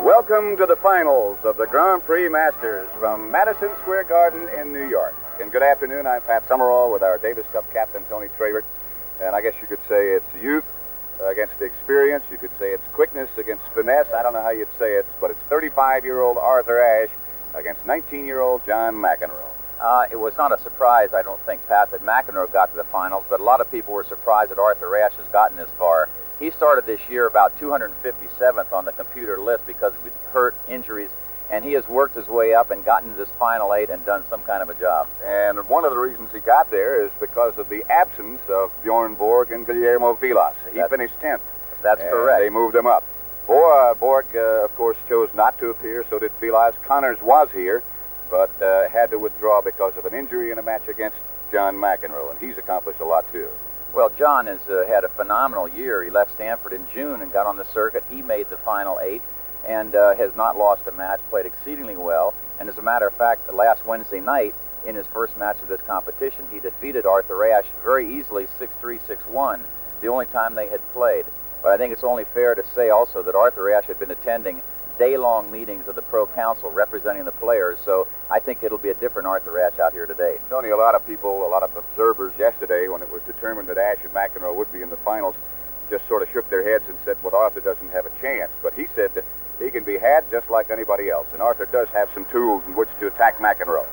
Welcome to the finals of the Grand Prix Masters from Madison Square Garden in New York. And good afternoon, I'm Pat Summerall with our Davis Cup captain, Tony Travert. And I guess you could say it's youth against experience. You could say it's quickness against finesse. I don't know how you'd say it, but it's 35-year-old Arthur Ashe against 19-year-old John McEnroe. It was not a surprise, I don't think, Pat, that McEnroe got to the finals, but a lot of people were surprised that Arthur Ashe has gotten this far. He started this year about 257th on the computer list because of hurt, injuries, and he has worked his way up and gotten to this final 8 and done some kind of a job. And one of the reasons he got there is because of the absence of Bjorn Borg and Guillermo Vilas. He finished 10th. That's correct. They moved him up. Borg, of course, chose not to appear, so did Vilas. Connors was here, but had to withdraw because of an injury in a match against John McEnroe, and he's accomplished a lot, too. Well, John has had a phenomenal year. He left Stanford in June and got on the circuit. He made the final 8 and has not lost a match, played exceedingly well. And as a matter of fact, last Wednesday night, in his first match of this competition, he defeated Arthur Ashe very easily, 6-3, 6-1, the only time they had played. But I think it's only fair to say also that Arthur Ashe had been attending day-long meetings of the Pro Council representing the players, so I think it'll be a different Arthur Ashe out here today. Tony, a lot of people, a lot of observers yesterday, when it was determined that Ashe and McEnroe would be in the finals, just sort of shook their heads and said, well, Arthur doesn't have a chance. But he said that he can be had just like anybody else, and Arthur does have some tools in which to attack McEnroe.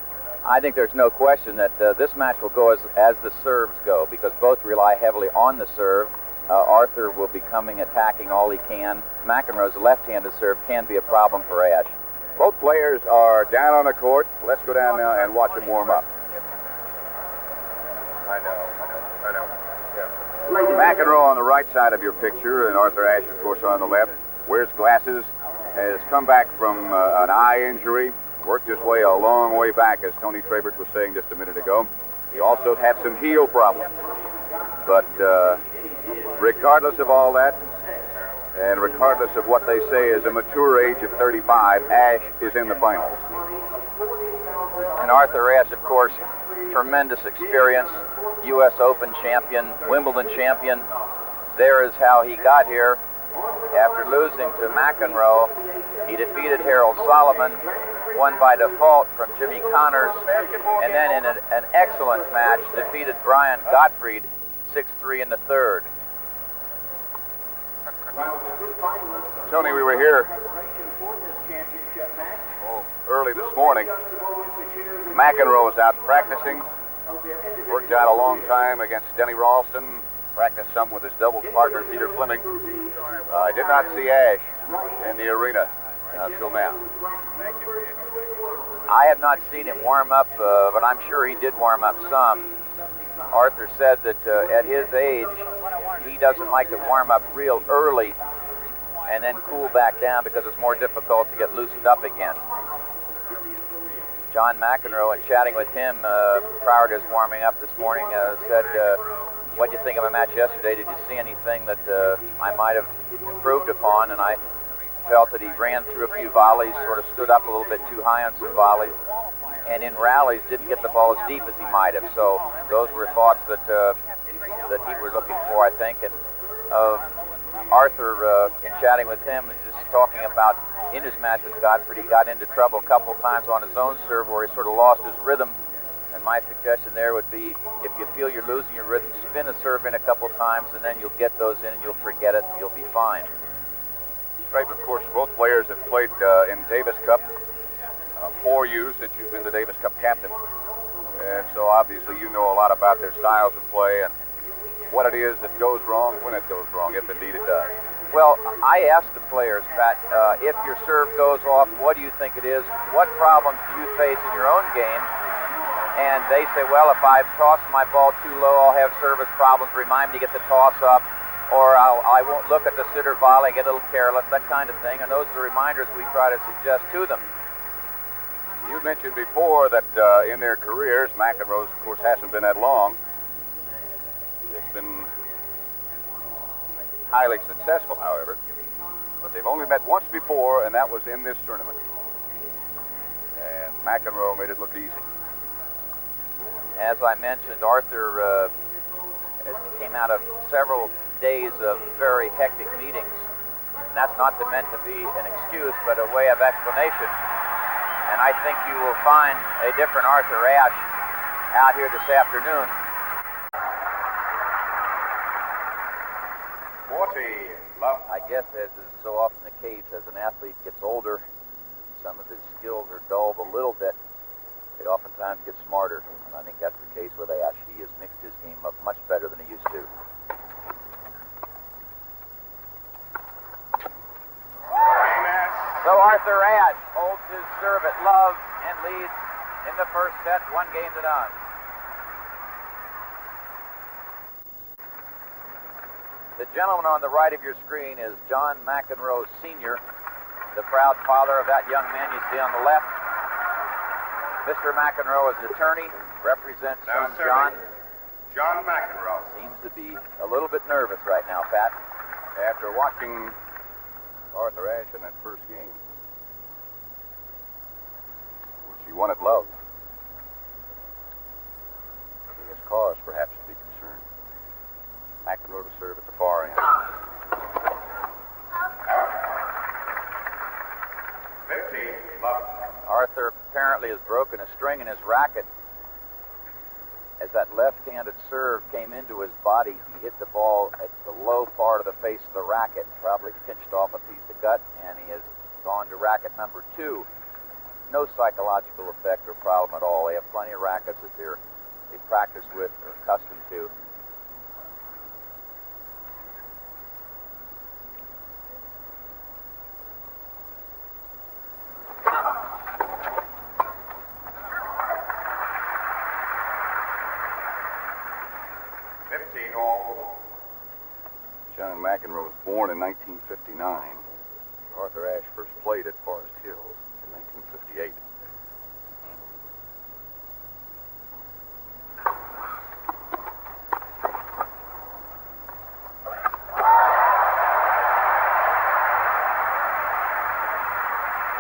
I think there's no question that this match will go as the serves go, because both rely heavily on the serve. Arthur will be attacking all he can. McEnroe's left-handed serve can be a problem for Ashe. Both players are down on the court. Let's go down now and watch them warm up. I know. Yeah. McEnroe on the right side of your picture, and Arthur Ashe, of course, on the left. Wears glasses, has come back from an eye injury, worked his way a long way back, as Tony Travert was saying just a minute ago. He also had some heel problems. But regardless of all that, and regardless of what they say is a mature age of 35, Ashe is in the finals. And Arthur Ashe, of course, tremendous experience, U.S. Open champion, Wimbledon champion. There is how he got here. After losing to McEnroe, he defeated Harold Solomon, won by default from Jimmy Connors, and then in an excellent match, defeated Brian Gottfried 6-3 in the third. Tony, we were here early this morning. McEnroe was out practicing. Worked out a long time against Denny Ralston. Practiced some with his doubles partner, Peter Fleming. I did not see Ashe in the arena until now. I have not seen him warm up, but I'm sure he did warm up some. Arthur said that at his age, he doesn't like to warm up real early and then cool back down because it's more difficult to get loosened up again. John McEnroe, in chatting with him prior to his warming up this morning, said, what did you think of my match yesterday? Did you see anything that I might have improved upon? And I felt that he ran through a few volleys, sort of stood up a little bit too high on some volleys, and in rallies didn't get the ball as deep as he might have. So those were thoughts that he was looking for, I think. And Arthur, in chatting with him, is just talking about in his match with Gottfried, he got into trouble a couple of times on his own serve where he sort of lost his rhythm. And my suggestion there would be, if you feel you're losing your rhythm, spin a serve in a couple of times, and then you'll get those in and you'll forget it and you'll be fine. Right, of course, both players have played in Davis Cup for you since you've been the Davis Cup captain. And so obviously you know a lot about their styles of play and what it is that goes wrong when it goes wrong, if indeed it does. Well, I asked the players, Pat, if your serve goes off, what do you think it is? What problems do you face in your own game? And they say, well, if I toss my ball too low, I'll have service problems. Remind me to get the toss up. Or I won't look at the sitter volley, get a little careless, that kind of thing. And those are the reminders we try to suggest to them. You mentioned before that in their careers, McEnroe's, of course, hasn't been that long. It's been highly successful, however. But they've only met once before, and that was in this tournament. And McEnroe made it look easy. As I mentioned, Arthur came out of several days of very hectic meetings And that's not meant to be an excuse, but a way of explanation. And I think you will find a different Arthur Ashe out here this afternoon. 40, love. I guess, as is so often the case, as an athlete gets older, some of his skills are dulled a little bit. They oftentimes get smarter, and I think that's the case with Ashe. He has mixed his game up much better than he used to. So Arthur Ashe holds his serve at love and leads in the first set, 1 game to none. The gentleman on the right of your screen is John McEnroe Sr., the proud father of that young man you see on the left. Mr. McEnroe is an attorney, represents son John. John McEnroe. Seems to be a little bit nervous right now, Pat. After watching Arthur Ashe in that first game, which he won at love, he has cause perhaps to be concerned. McEnroe to serve at the far end. 15, love. Arthur apparently has broken a string in his racket. As that left-handed serve came into his body, he hit the ball at the low part of the face of the racket, probably pinched off a piece of gut, and he has gone to racket number 2. No psychological effect or problem at all. They have plenty of rackets that they practice with or accustomed to. John McEnroe was born in 1959. Arthur Ashe first played at Forest Hills in 1958.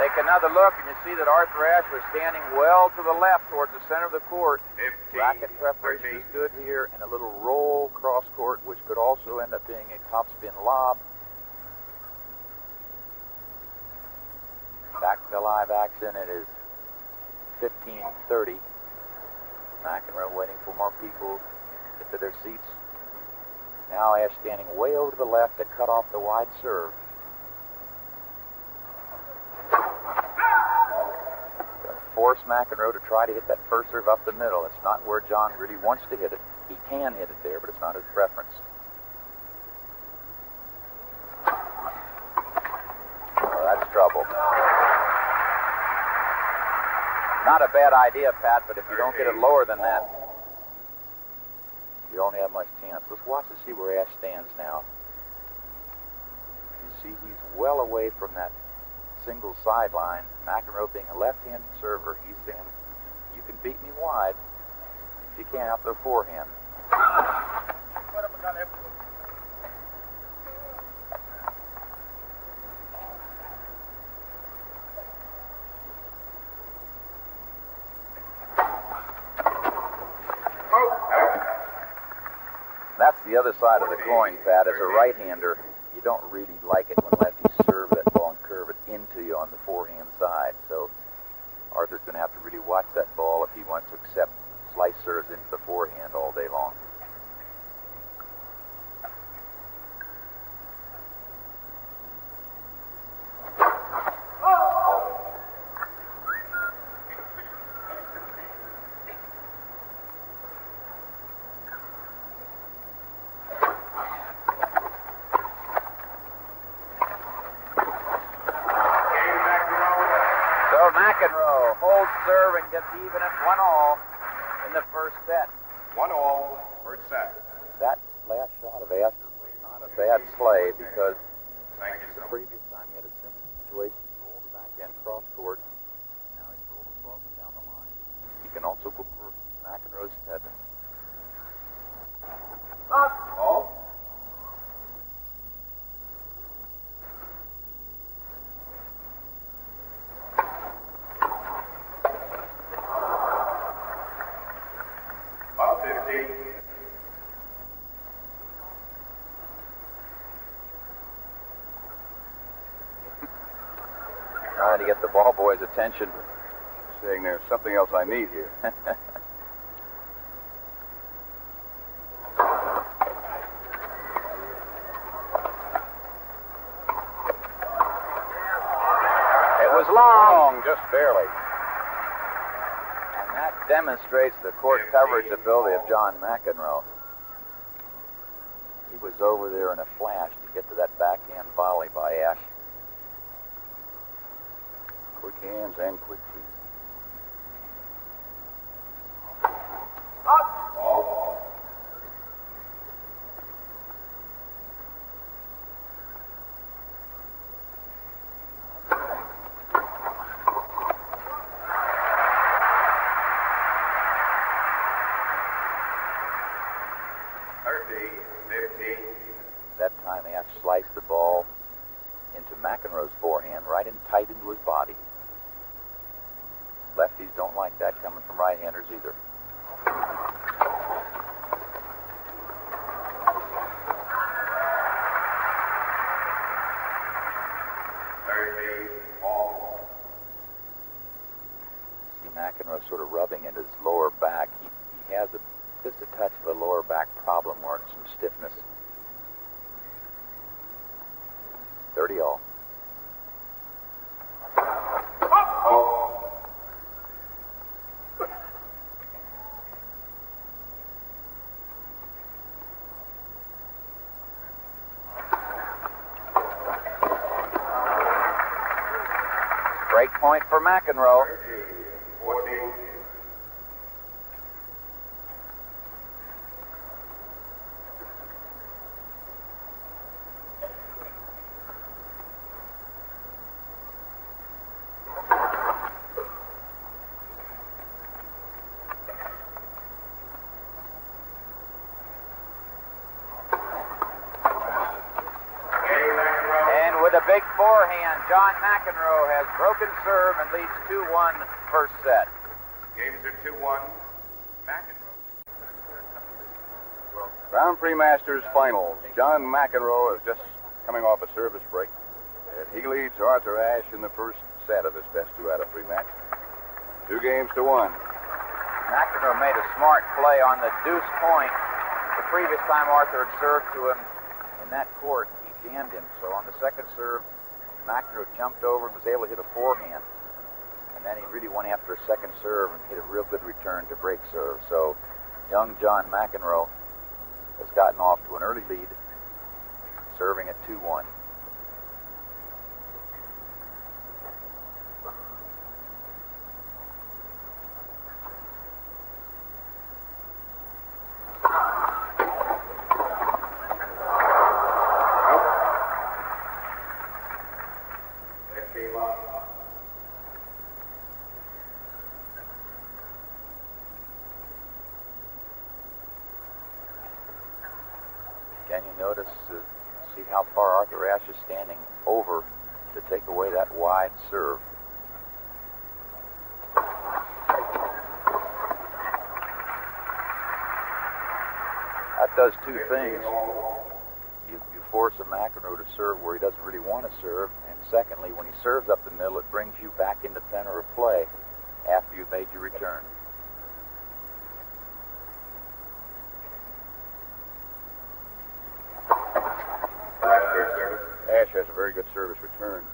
Take another look, and you see that Arthur Ashe was standing well to the left towards the center of the court. 15, Racket preparation is good here, and a little roll cross court, which could also end up being a topspin lob. Back to live action, it is 15:30. McEnroe waiting for more people to get to their seats. Now Ashe standing way over to the left to cut off the wide serve. Force McEnroe to try to hit that first serve up the middle. It's not where John really wants to hit it. He can hit it there, but it's not his preference. Oh, that's trouble. Not a bad idea, Pat, but if you don't get it lower than that, you don't have much chance. Let's watch and see where Ashe stands now. You see he's well away from that single sideline. McEnroe being a left-handed server, he's saying, you can beat me wide if you can't out the forehand. That's the other side of the coin, Pat. As a right-hander, you don't really like it when lefties serve that ball and curve it into you on the forehand side. So Arthur's going to have to really watch that ball if he wants to accept slice serves into the forehand all day long. McEnroe holds serve and gets even at 1-all in the first set. 1-all, first set. That last shot of Ashe was not a bad play because Thank you, the sir. previous time he had a similar situation. He rolled the backhand cross court. Now he's rolled the ball down the line. He can also go for McEnroe's head. Oh. Up 15. trying to get the ball boy's attention. Saying there's something else I need here. It was long. Just barely. And that demonstrates the court coverage ability of John McEnroe. He was over there in a flash to get to that backhand volley by Ashe. Quick hands and quick feet. That time Ashe sliced the ball into McEnroe's forehand, right in tight into his body. Lefties don't like that coming from right-handers either. See McEnroe sort of rubbing into his lower back. He has just a touch of a lower back problem or some stiffness. 30-all. Break point for McEnroe. 14. With a big forehand, John McEnroe has broken serve and leads 2-1 first set. Games are 2-1. McEnroe. Grand Prix Masters Finals. John McEnroe is just coming off a service break. And he leads Arthur Ashe in the first set of this best 2 out of 3 match. 2 games to 1. McEnroe made a smart play on the deuce point. The previous time Arthur had served to him in that court, he jammed him. So on the second serve, McEnroe jumped over and was able to hit a forehand. And then he really went after a second serve and hit a real good return to break serve. So young John McEnroe has gotten off to an early lead, serving at 2-1. Can you notice, see how far Arthur Ashe is standing over to take away that wide serve? That does 2 things. You force a McEnroe to serve where he doesn't really want to serve, and secondly, when he serves up the middle, it brings you back into center of play after you've made your return. Ashe has a very good service return.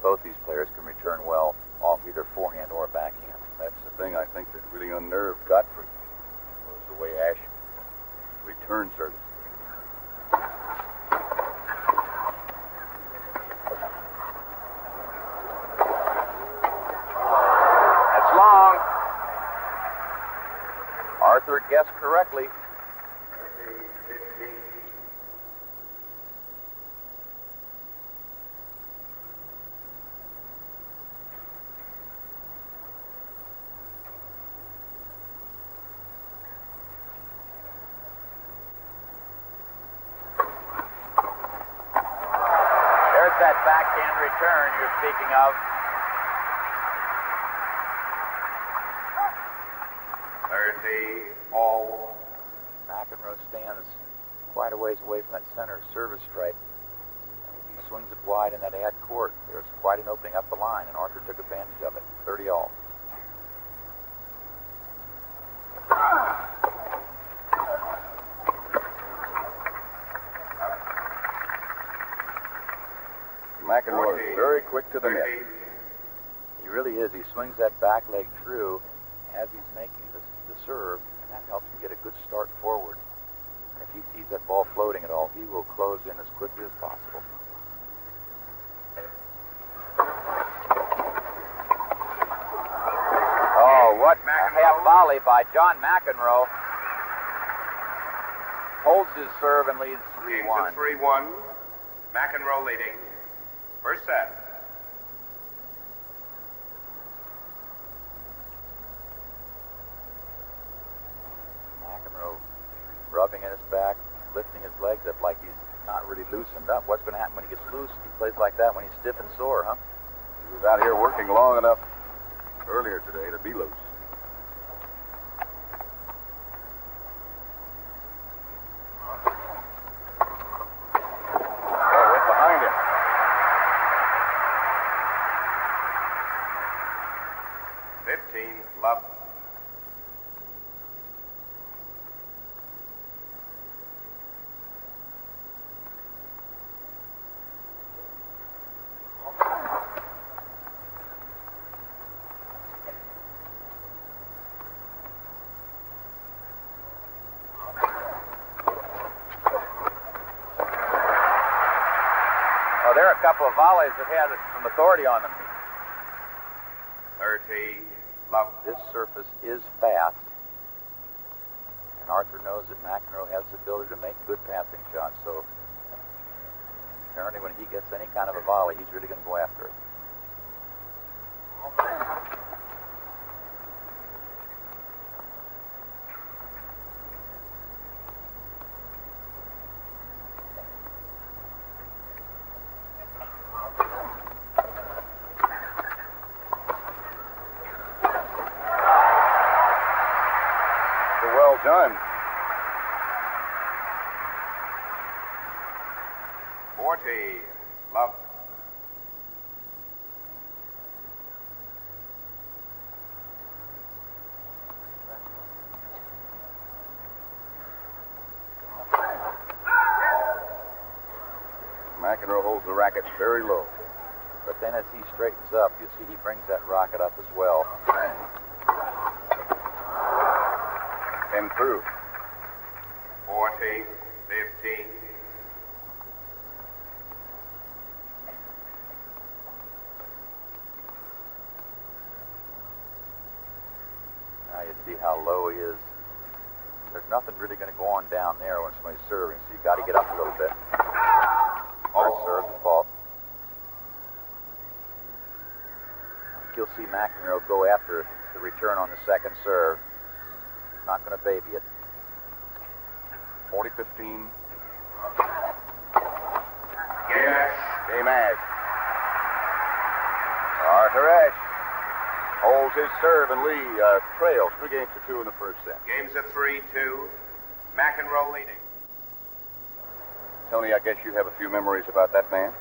Both these players can return well off either forehand or backhand. That's the thing I think that really unnerved Gottfried, was the way Ashe returned service. That's long. Arthur guessed correctly. That backhand return you're speaking of. 30-all. McEnroe stands quite a ways away from that center service stripe. He's swings it wide in that ad court. There's quite an opening up the line, and Arthur took advantage of it. 30 all. McEnroe is very quick to the net. He really is. He swings that back leg through as he's making the serve, and that helps him get a good start forward. And if he sees that ball floating at all, he will close in as quickly as possible. Oh, what a half volley by John McEnroe. Holds his serve and leads 3-1. 3-1. McEnroe leading. First set. McEnroe rubbing at his back, lifting his legs up like he's not really loosened up. What's going to happen when he gets loose? He plays like that when he's stiff and sore, huh? He was out here working long enough earlier today to be loose. Love. Oh, there are a couple of volleys that had some authority on them. 30. Love. This surface is fast, and Arthur knows that McEnroe has the ability to make good passing shots, so apparently when he gets any kind of a volley, he's really going to go after it. Done. 40. Love. McEnroe holds the racket very low. But then as he straightens up, you see he brings that rocket up as well. And through. 40, 15. Now you see how low he is. There's nothing really going to go on down there when somebody's serving, so you got to get up a little bit. First serve, fault. You'll see McEnroe go after the return on the second serve. Not going to baby it. 40-15. Game Ashe. Game Ashe. Arthur Ashe holds his serve and trails 3-2 in the first set. Game's a 3-2. McEnroe leading. Tony, I guess you have a few memories about that man.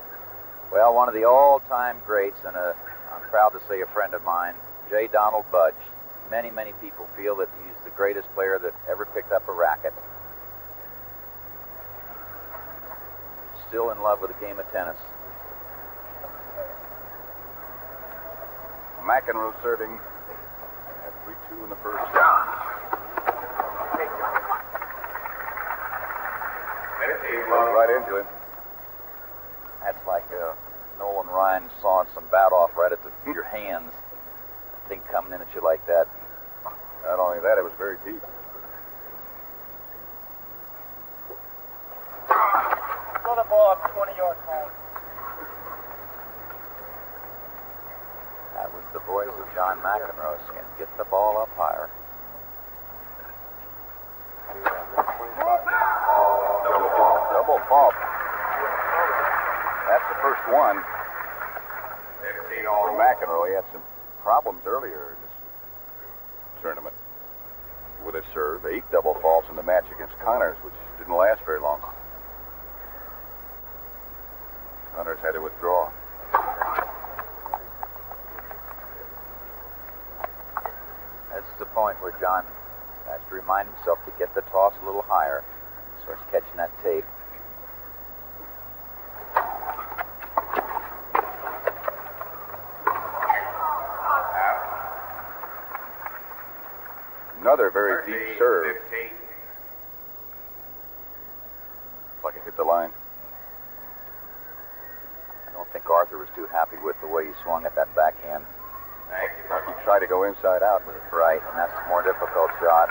Well, one of the all-time greats, and I'm proud to say a friend of mine, J. Donald Budge. Many, many people feel that he's the greatest player that ever picked up a racket. Still in love with the game of tennis. McEnroe serving at 3-2 in the first set. 15. Runs right into him. That's like Nolan Ryan sawing some bat off right at your hands. Thing coming in at you like that. Not only that, it was very deep. Throw the ball up 20 yards home. That was the voice of John McEnroe saying, "Get the ball up higher." Double fault. That's the first one. 15 all. For McEnroe, he had some problems earlier in this tournament with his serve. 8 double faults in the match against Connors, which didn't last very long. Hunter's had to withdraw. This is the point where John has to remind himself to get the toss a little higher. Starts catching that tape. Another very deep serve. 15. Like it hit the line. I don't think Arthur was too happy with the way he swung at that backhand. Thank you. Like he tried to go inside out with it. Right, and that's a more difficult shot.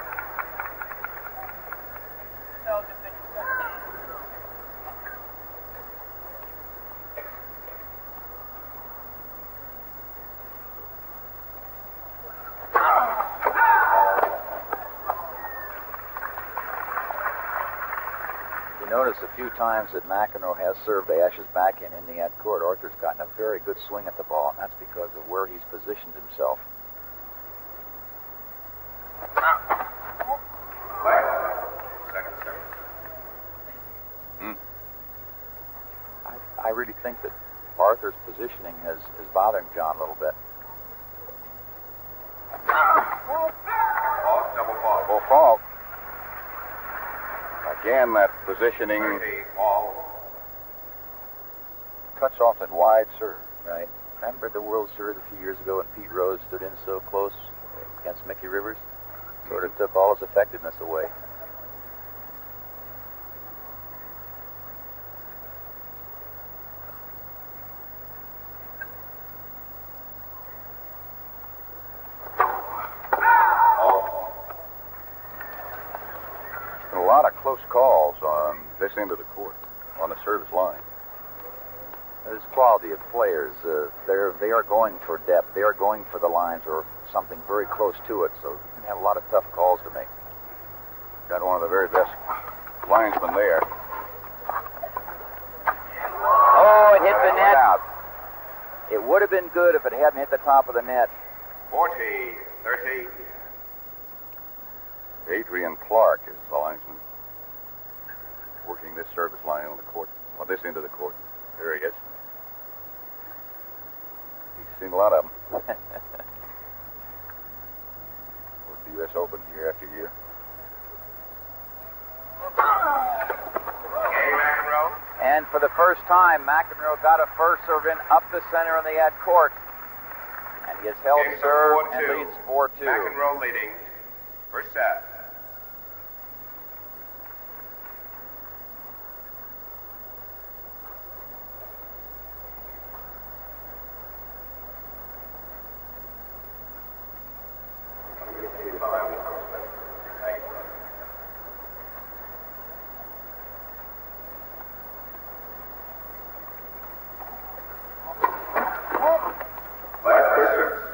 You notice a few times that McEnroe has served Ashe's backhand in the ad court. Arthur's gotten a very good swing at the ball, and that's because of where he's positioned himself. Second service. I really think that Arthur's positioning is bothering John a little bit. Ball, double ball. Full fault. Again, that positioning 30 all. cuts off that wide serve. Right. Remember the World Series a few years ago when Pete Rose stood in so close against Mickey Rivers? Sort of took all his effectiveness away. A lot of close calls on this end of the court, on the service line. There's quality of players. They are going for depth. They are going for the lines or something very close to it. So you can have a lot of tough calls to make. Got one of the very best linesmen there. Oh, it hit the net. Out. It would have been good if it hadn't hit the top of the net. 40, 30. Adrian Clark is the linesman. Working this service line on the court, on this end of the court. There he is. He's seen a lot of them. With the U.S. Open year after year. Game McEnroe. And for the first time, McEnroe got a first serve in up the center on the ad court. And he has held Game's serve 4-2. and leads 4-2. McEnroe leading. First set.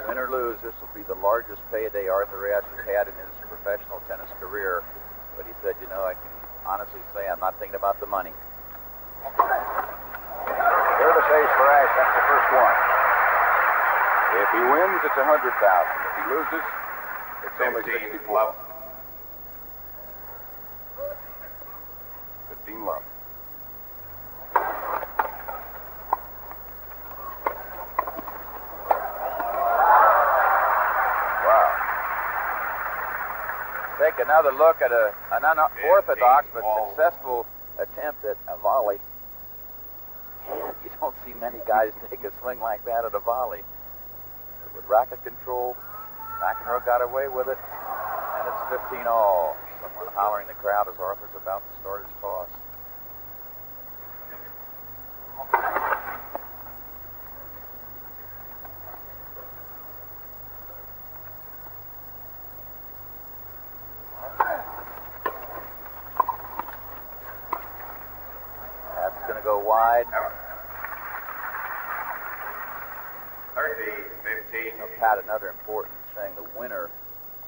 Win or lose, this will be the largest payday Arthur Ashe has had in his professional tennis career. But he said, you know, I can honestly say I'm not thinking about the money. Service ace for Ashe. That's the first one. If he wins, it's 100,000. If he loses, it's only 15 64. love. 15 love. Take another look at an unorthodox but successful attempt at a volley. You don't see many guys take a swing like that at a volley. But with racket control, McEnroe got away with it, and it's 15 all. Someone hollering in the crowd as Arthur's about to start his toss. That's going to go wide. 30, 15. Now, Pat, another important thing, the winner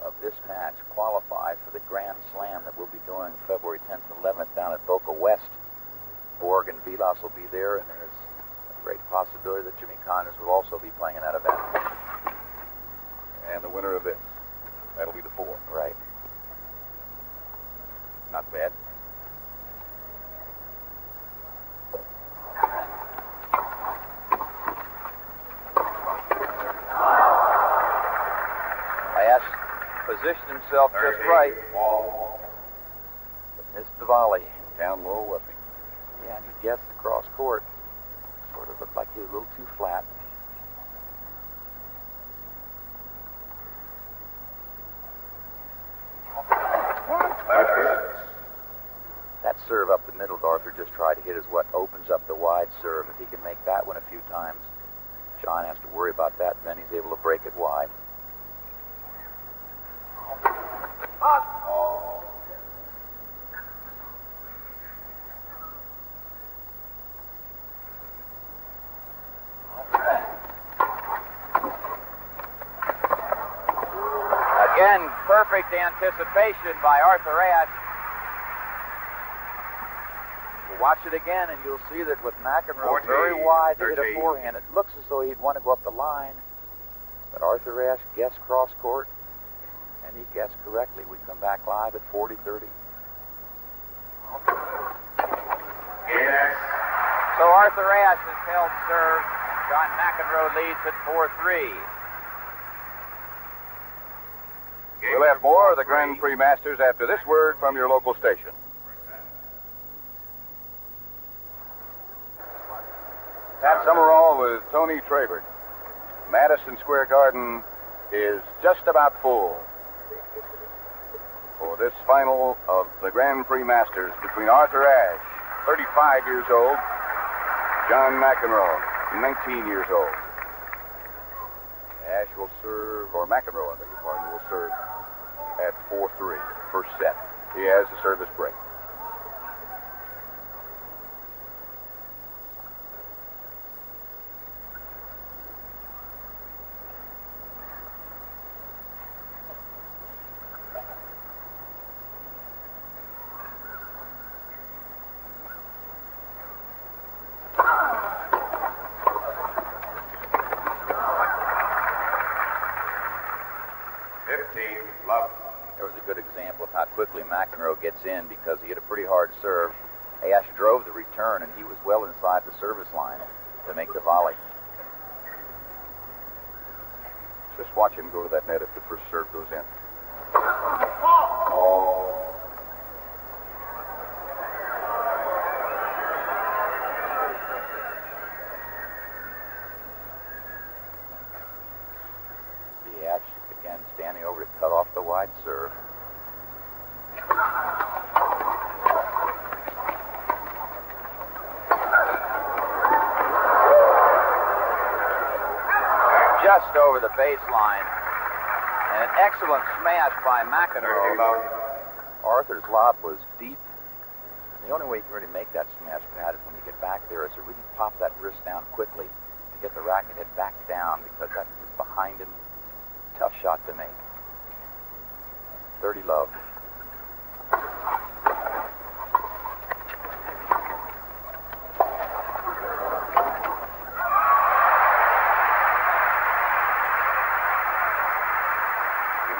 of this match qualifies for the Grand Slam that we'll be doing February 10th and 11th down at Boca West. Oregon Vilas will be there, and there's a great possibility that Jimmy Connors will also be playing in that event. And the winner of this. That'll be the 4. Right. Not bad. positioned himself just right. But missed the volley. Down low, wasn't he? Yeah, and he guessed the cross court. Sort of looked like he was a little too flat. That serve up the middle Arthur just tried to hit is what opens up the wide serve. If he can make that one a few times, John has to worry about that, and then he's able to break it wide. Again, perfect anticipation by Arthur Ashe. We'll watch it again, and you'll see that with McEnroe very wide to hit a forehand, it looks as though he'd want to go up the line. But Arthur Ashe guessed cross court, and he guessed correctly. We come back live at 40-30. So Arthur Ashe has held serve. John McEnroe leads at 4-3. We'll have more of the Grand Prix Masters after this word from your local station. Pat Summerall with Tony Trabert. Madison Square Garden is just about full for this final of the Grand Prix Masters between Arthur Ashe, 35 years old, John McEnroe, 19 years old. Ashe will serve, or McEnroe, I beg your pardon, will serve at 4-3, first set. He has the service break. There was a good example of how quickly McEnroe gets in because he hit a pretty hard serve. Ashe drove the return, and he was well inside the service line to make the volley. Just watch him go to that net if the first serve goes in. Oh. The Ashe again standing over to cut off the wide serve. Just over the baseline. And an excellent smash by McEnroe. Arthur's lob was deep. The only way you can really make that smash, Pat, is when you get back there, is to really pop that wrist down quickly to get the racket head back down, because that is behind him. Tough shot to make. 30 love.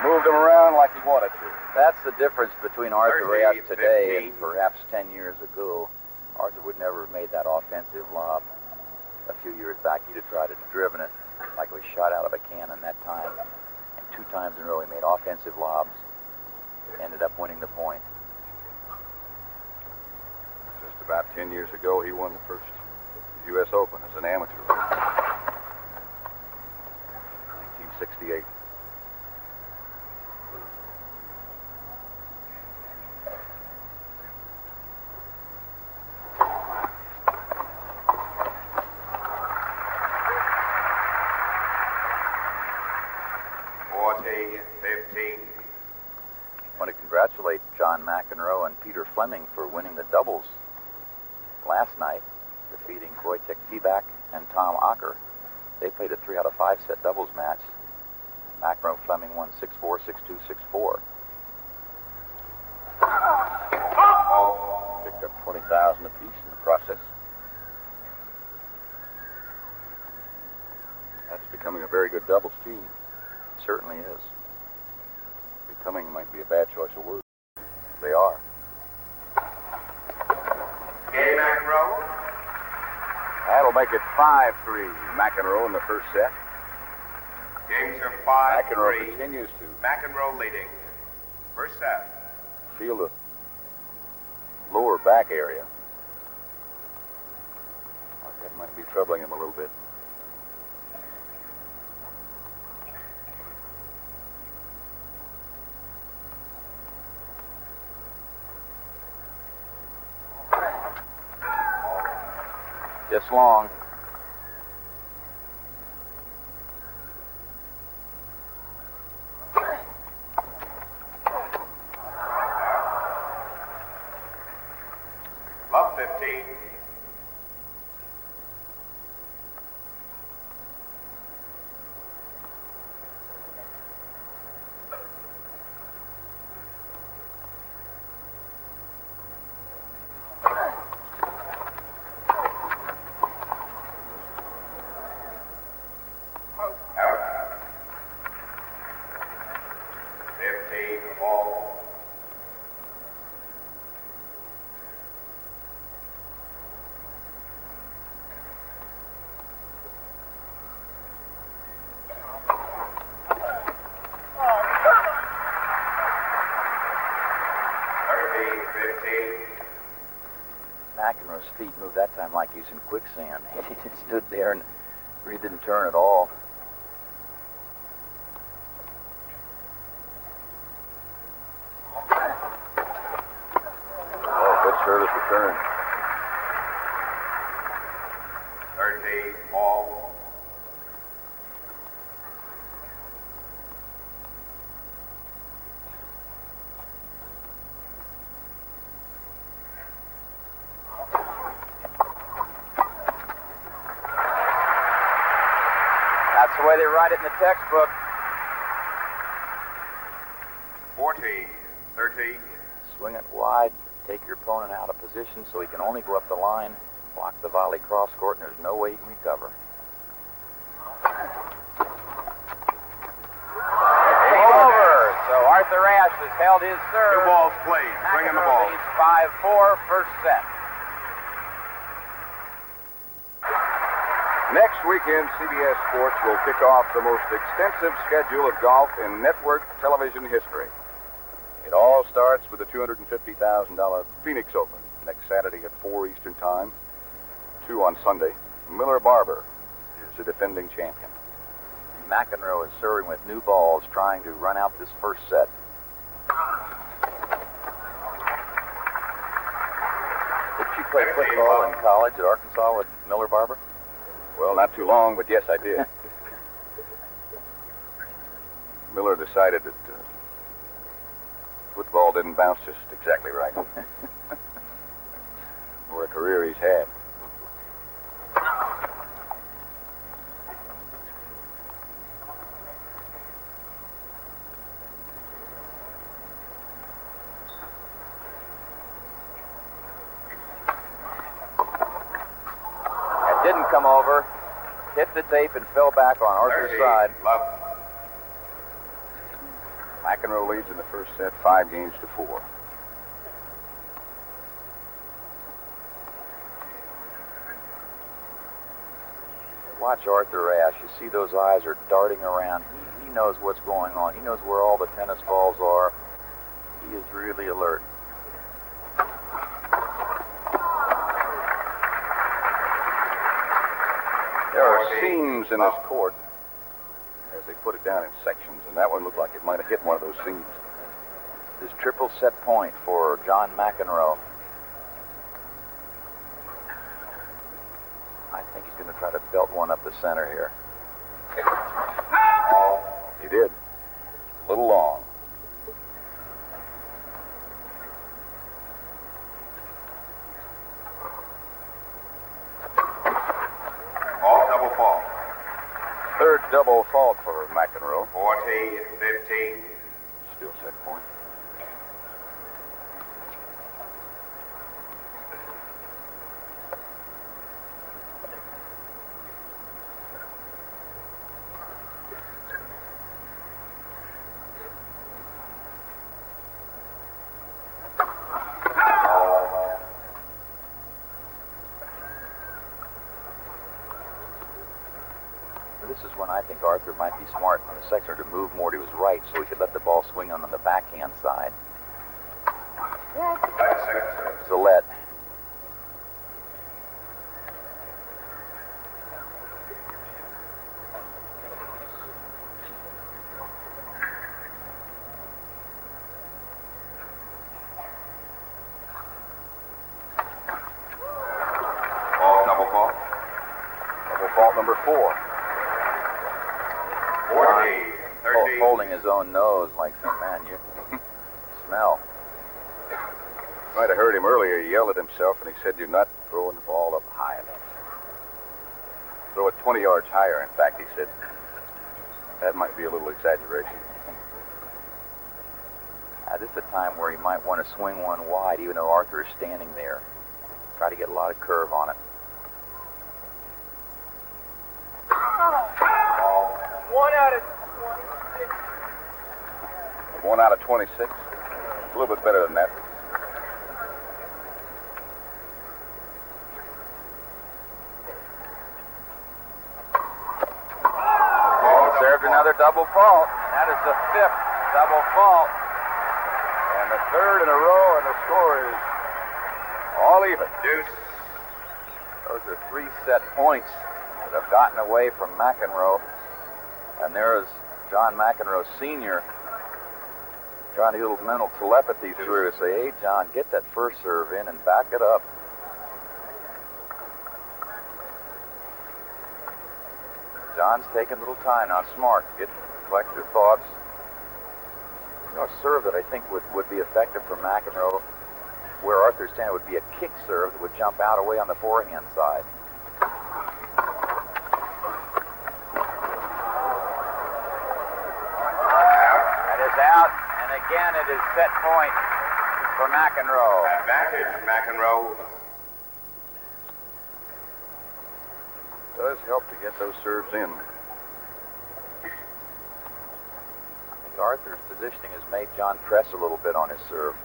Moved him around like he wanted to. That's the difference between Arthur Ashe today and perhaps 10 years ago. Arthur would never have made that offensive lob. A few years back, he'd have tried to have driven it like it was shot out of a cannon that time. And 2 times in a row, he made offensive lobs. Ended up winning the point. Just about 10 years ago, he won the first U.S. Open as an amateur. 1968. I want to congratulate John McEnroe and Peter Fleming for winning the doubles last night, defeating Wojciech Fibak and Tom Acker. They played a 3 out of 5 set doubles match. McEnroe Fleming won 6-4, 6-2, 6-4. Picked up 20,000 apiece in the process. That's becoming a very good doubles team. It certainly is. Becoming might be a bad choice of words. They are. Game McEnroe. That'll make it 5-3. McEnroe in the first set. Games are 5-3. McEnroe continues to McEnroe leading. First set. feel the lower back area. That might be troubling him a little bit. Just long. Love 15. McEnroe's feet moved that time like he's in quicksand. He just stood there and really didn't turn at all. Oh, good service return. 13 all. That's the way they write it in the textbook. 14, 13. Swing it wide, take your opponent out of position so he can only go up the line, block the volley cross court, and there's no way he can recover. Game over. So Arthur Ashe has held his serve. 2 balls played. Bring in the ball. McEnroe leads 5-4, first set. Next weekend, CBS Sports will kick off the most extensive schedule of golf in network television history. It all starts with the $250,000 Phoenix Open next Saturday at 4 Eastern Time, 2 on Sunday. Miller Barber is the defending champion. McEnroe is serving with new balls, trying to run out this first set. Did you play football in college at Arkansas with Miller Barber? Well, not too long, but yes, I did. Miller decided that football didn't bounce just exactly right. Or a career he's had. Didn't come over, hit the tape and fell back on Arthur's 30, side. love. McEnroe leads in the first set 5-4. Watch Arthur Ashe. You see those eyes are darting around. He knows what's going on. He knows where all the tennis balls are. He is really alert. There are seams in this court as they put it down in sections, and that one looked like it might have hit one of those seams. This triple set point for John McEnroe. I think he's going to try to belt one up the center here. He did. A little long. All double fault. Third double fault for McEnroe. 14, 15. Still set point. this is when I think Arthur might be smart on the second to move more to his right so he could let the ball swing on the backhand side. Zalette. Double fault. Double fault number 4. 14, 13. Holding his own nose like some man, you smell. Might have heard him earlier. He yelled at himself, and he said, "You're not throwing the ball up high enough. Throw it 20 yards higher." In fact, he said, that might be a little exaggeration. This is a time where he might want to swing one wide, even though Arthur is standing there. Try to get a lot of curve on it. 1 out of 26. 1 out of 26. A little bit better than that. Served another double fault. That is the 5th double fault. And the 3rd in a row, and the score is all even. Deuce. Those are 3 set points that have gotten away from McEnroe. And there is John McEnroe Sr. trying to get a little mental telepathy through to say, "Hey, John, get that first serve in and back it up." John's taking a little time now. Smart. Collect your thoughts. You know, a serve that I think would be effective for McEnroe, where Arthur's standing, would be a kick serve that would jump out away on the forehand side. That is out, and again it is set point for McEnroe. Advantage, McEnroe. Does help to get those serves in. Arthur's positioning has made John press a little bit on his serve.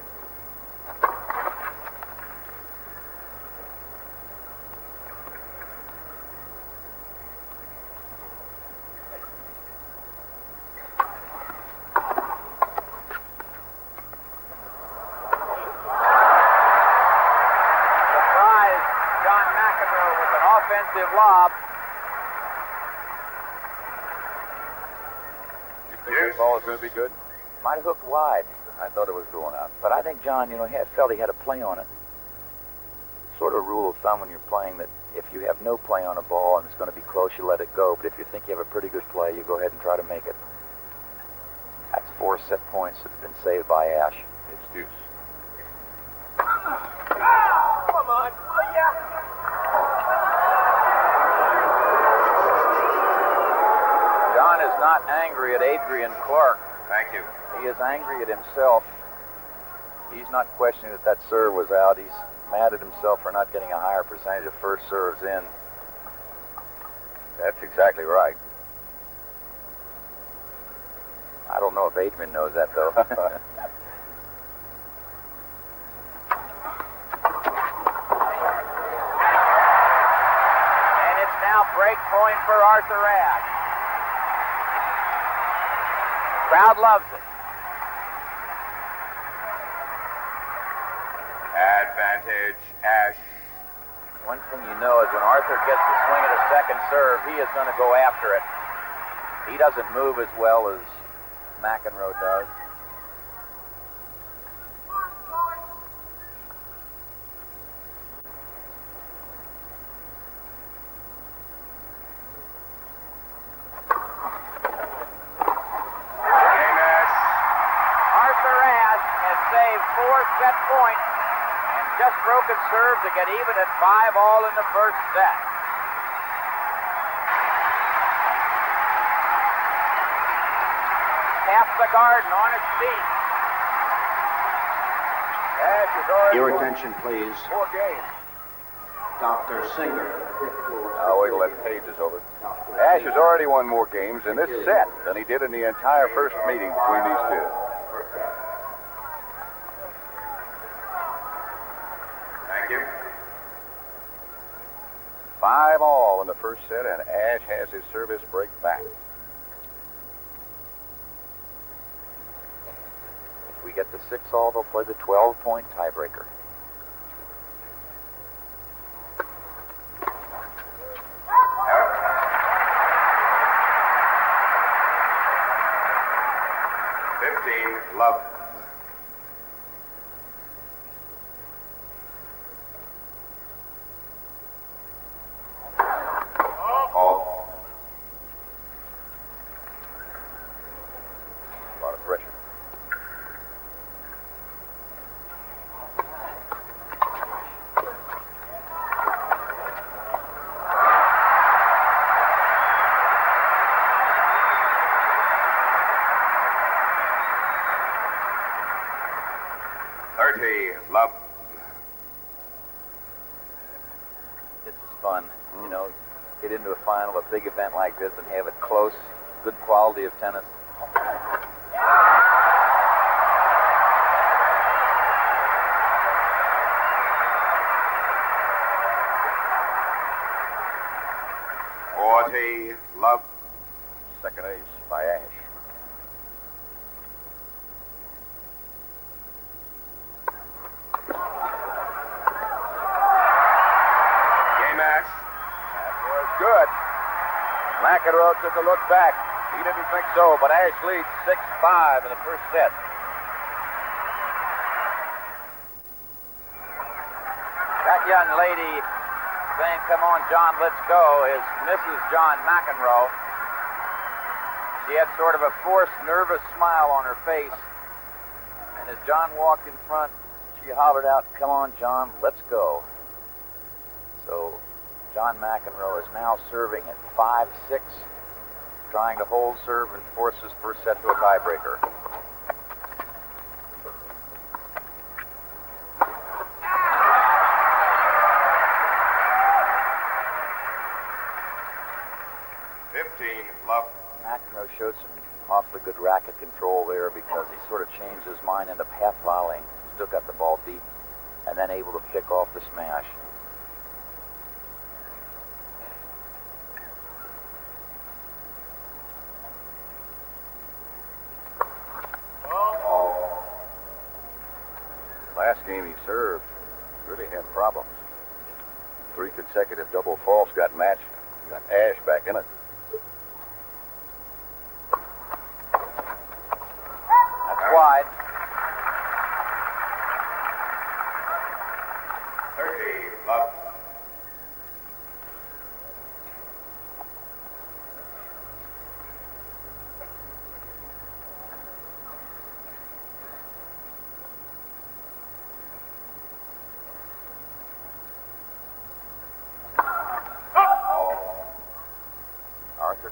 Surprise, John McEnroe with an offensive lob. This ball is going to be good. Might have hooked wide. I thought it was going out. But I think John, felt he had a play on it. Sort of a rule of thumb when you're playing that if you have no play on a ball and it's going to be close, you let it go. But if you think you have a pretty good play, you go ahead and try to make it. That's 4 set points that have been saved by Ashe. It's deuce. Come on. Oh, yeah. John is not angry at Adrian Clark. Thank you. He is angry at himself. He's not questioning that serve was out. He's mad at himself for not getting a higher percentage of first serves in. That's exactly right. I don't know if Adrian knows that, though. And it's now break point for Arthur Ashe. Crowd loves it. Advantage, Ashe. One thing you know is when Arthur gets the swing of the second serve, he is going to go after it. He doesn't move as well as McEnroe does. Arthur Ashe has saved 4 set points and just broken serve to get even at 5-all in the first set. Half the garden on its feet. Ashe is already Your attention, please. 4 games. Dr. Singer, fifth floor. Oh, wait till that page is over. Ashe has already won more games in this set than he did in the entire first meeting between these two. Thank you. 5-all in the first set, and Ashe has his service break back. 6-all, they'll play the 12-point tiebreaker. Love. All. A lot of pressure. Love. This is fun. You know, get into a final, a big event like this, and have it close, good quality of tennis. Love. Second ace by Ashe. Good. McEnroe took a look back. He didn't think so, but Ashe leads 6-5 in the first set. That young lady saying, "Come on, John, let's go," is Mrs. John McEnroe. She had sort of a forced, nervous smile on her face. And as John walked in front, she hollered out, "Come on, John, let's go." So John McEnroe is now serving at 5-6, trying to hold serve and force his first set to a tiebreaker. Love. McEnroe showed some awfully good racket control there because he sort of changed his mind into half volleying, still got the ball deep, and then able to pick off the smash. Last game he served, really had problems. 3 consecutive double faults got matched. Got Ashe back in it. That's wide. 30, love.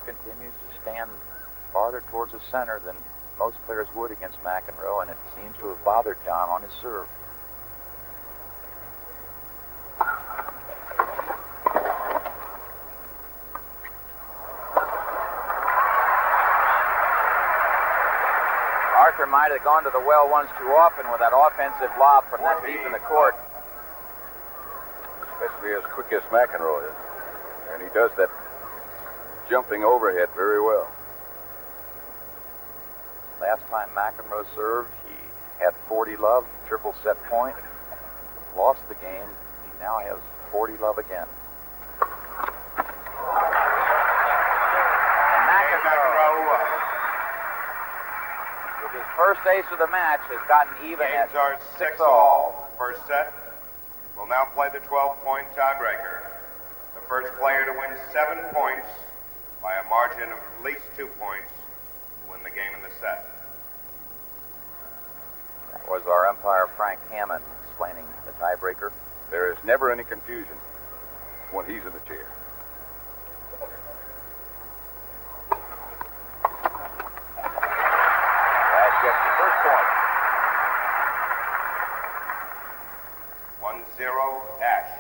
Continues to stand farther towards the center than most players would against McEnroe, and it seems to have bothered John on his serve. Arthur might have gone to the well once too often with that offensive lob from that deep in the court. Especially as quick as McEnroe is. And he does that jumping overhead very well. Last time McEnroe served, he had 40 love, triple set point, lost the game. He now has 40 love again. And McEnroe, with his first ace of the match, has gotten even Games at are 6-all. First set. We'll now play the 12-point tiebreaker. The first player to win 7 points by a margin of at least 2 points to win the game in the set. That was our umpire, Frank Hammond, explaining the tiebreaker. There is never any confusion when he's in the chair. Ashe gets the first point. 1-0, Ashe.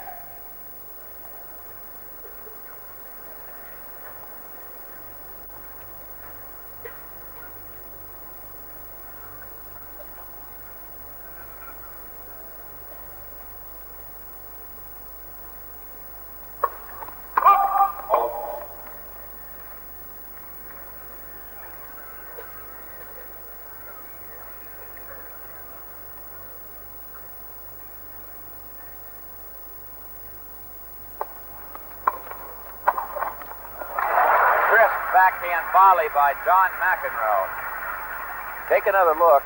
backhand volley by John McEnroe. Take another look.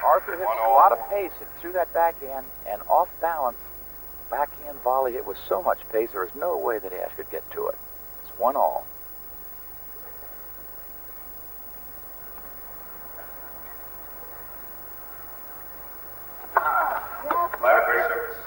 Arthur hit a lot of pace through that backhand, and off balance, backhand volley hit with so much pace, there was no way that Ashe could get to it. It's 1-all. Ladder for service.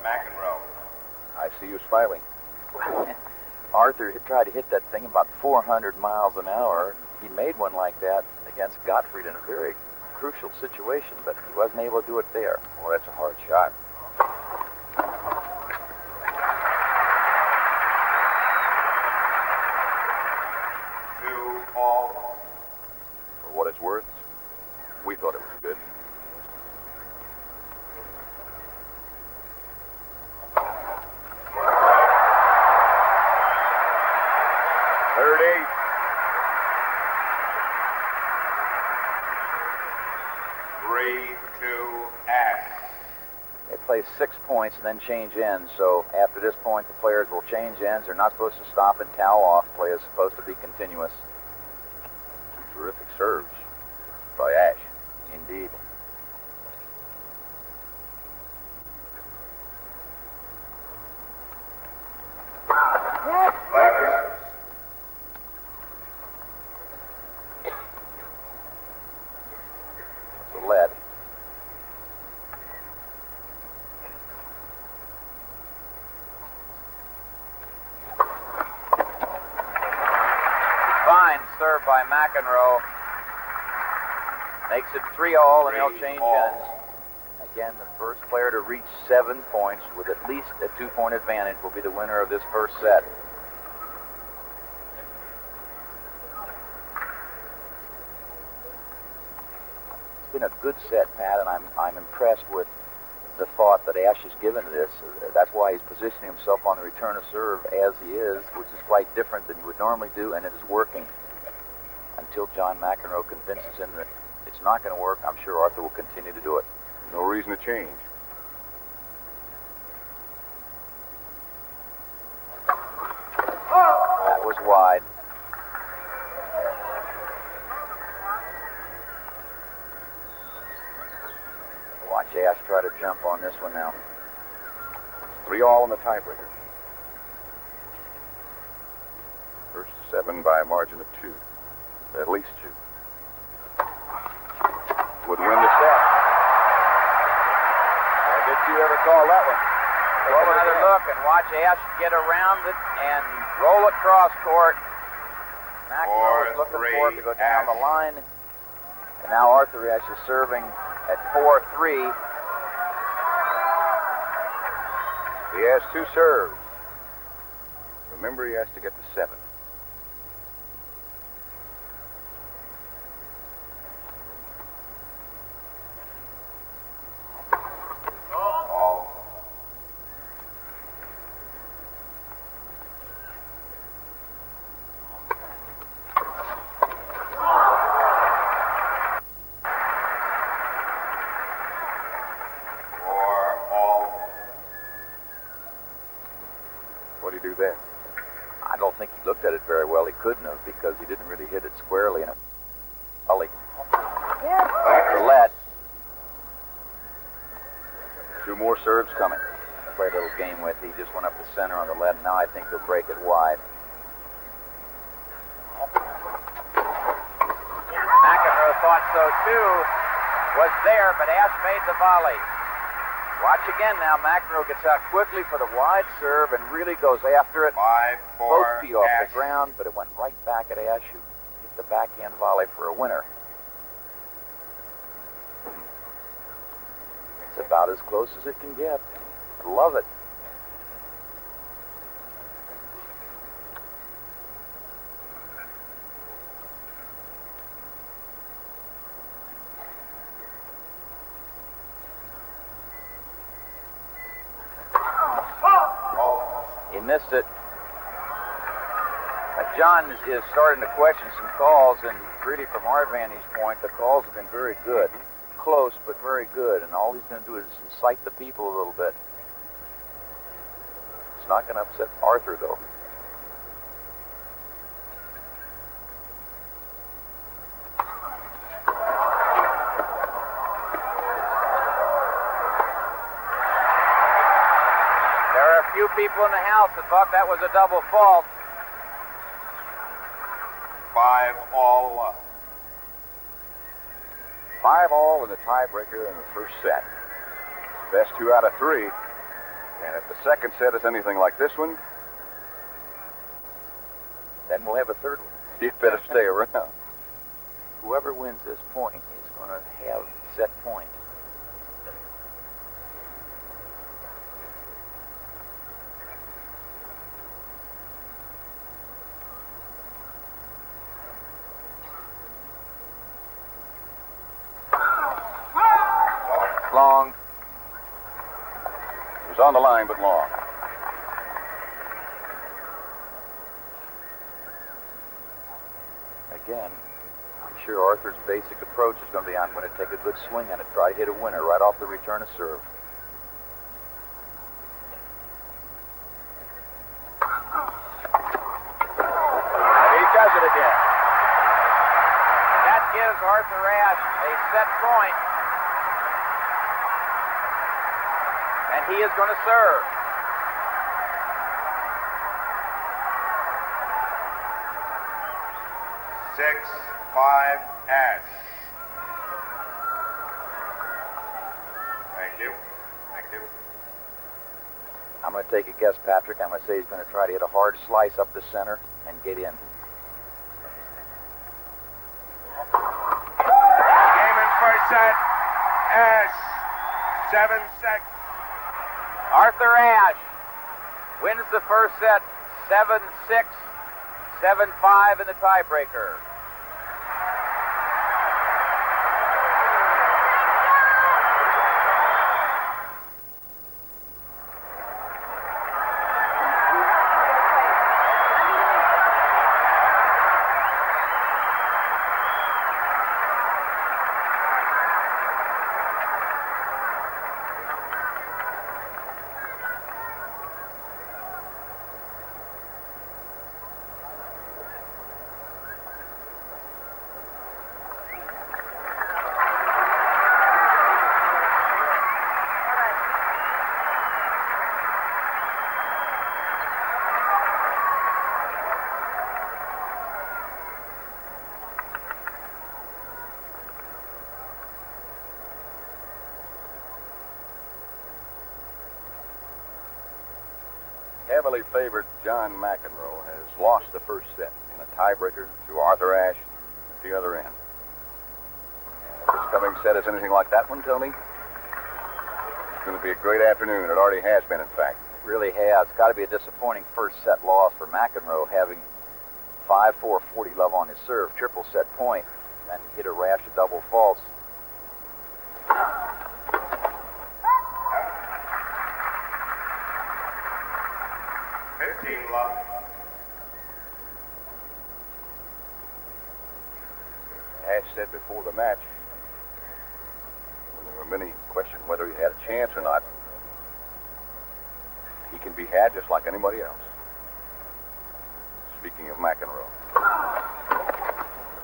McEnroe. I see you smiling. Arthur tried to hit that thing about 400 miles an hour. He made one like that against Gottfried in a very crucial situation, but he wasn't able to do it there. Well, that's a hard shot. Two all. For what it's worth, we thought it was good. They play 6 points and then change ends. So after this point, the players will change ends. They're not supposed to stop and towel off. Play is supposed to be continuous. Two terrific serves by Ashe. Indeed. It's a lead. Fine serve by McEnroe. Makes it 3-all, and they'll change ends. Again, the first player to reach 7 points with at least a 2-point advantage will be the winner of this first set. It's been a good set, Pat, and I'm impressed with the thought that Ashe has given to this. That's why he's positioning himself on the return of serve as he is, which is quite different than he would normally do, and it is working. Until John McEnroe convinces him that it's not going to work, I'm sure Arthur will continue to do it. No reason to change. That was wide. Watch Ashe try to jump on this one now. 3-all in the tiebreaker. First 7 by a margin of 2. At least 2. Would win the set. Did you ever call that one? Take another look and watch Ashe get around it and roll it cross court. McEnroe is looking for it to go down the line. And now Arthur Ashe is serving at 4-3. He has 2 serves. Remember, he has to get to 7. What do you do then? I don't think he looked at it very well. He couldn't have, because he didn't really hit it squarely in a gully. Roulette. 2 more serves coming. Play a little game with. He just went up the center on the lead. Now I think he'll break it wide. McEnroe thought so too. Was there, but Ashe made the volley. Watch again now. McEnroe gets out quickly for the wide serve and really goes after it. 5-4. Both feet off Ashe. the ground, but it went right back at Ashe, who hit the backhand volley for a winner. It's about as close as it can get. I love it. missed it. John is starting to question some calls, and really from our vantage point, the calls have been very good. Close, but very good, and all he's going to do is incite the people a little bit. It's not going to upset Arthur, though. There are a few people in the house that thought that was a double fault. 5-all. 5-all in the tiebreaker in the first set. Best 2 out of 3. And if the second set is anything like this one, then we'll have a third one. You better stay around. Whoever wins this point is going to have set point. Long. It was on the line, but long. Again, I'm sure Arthur's basic approach is going to be, I'm going to take a good swing at it, try to hit a winner right off the return of serve. He does it again. That gives Arthur Ashe a set point. And he is going to serve. Six, 5, Ashe. Thank you. Thank you. I'm going to take a guess, Patrick. I'm going to say he's going to try to hit a hard slice up the center and get in. Game in first set. Ashe. 7-6. Arthur Ashe wins the first set 7-6, 7-5 in the tiebreaker. Heavily favored John McEnroe has lost the first set in a tiebreaker to Arthur Ashe at the other end. If this coming set is anything like that one, Tony, it's going to be a great afternoon. It already has been, in fact. It really has. It's got to be a disappointing first set loss for McEnroe, having 5-4, 40 love on his serve, triple set point, and hit a rash of double faults. Ashe said before the match, when there were many questioned whether he had a chance or not, he can be had just like anybody else. Speaking of McEnroe.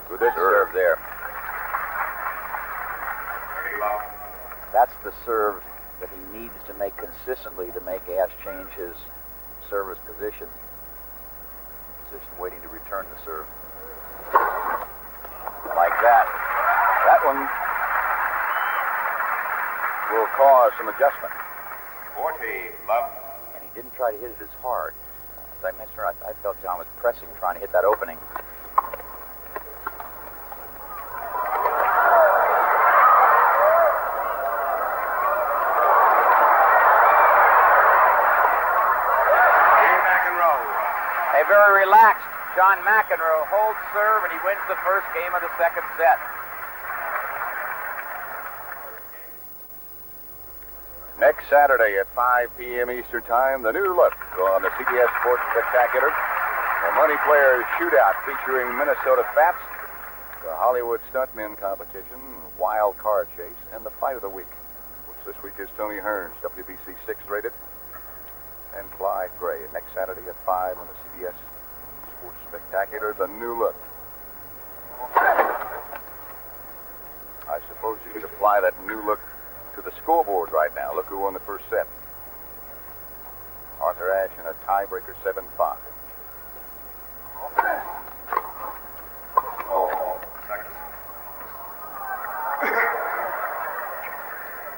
Good serve there. That's the serve that he needs to make consistently to make Ashe change his service position. Position waiting to return the serve. Like that. That one will cause some adjustment. 40 love. And he didn't try to hit it as hard. As I mentioned, I felt John was pressing, trying to hit that opening. A very relaxed John McEnroe holds serve, and he wins the first game of the second set. Next Saturday at 5 p.m. Eastern Time, the new look on the CBS Sports Spectacular. The Money Players Shootout featuring Minnesota Fats, the Hollywood Stuntmen Competition, Wild Card Chase, and the Fight of the Week, which this week is Tony Hearns, WBC 6 rated, and Clyde Gray. Next Saturday at 5 on the CBS Sports Spectacular, the new look. I suppose you could apply that new look to the scoreboard right now. Look who won the first set. Arthur Ashe in a tiebreaker 7-5.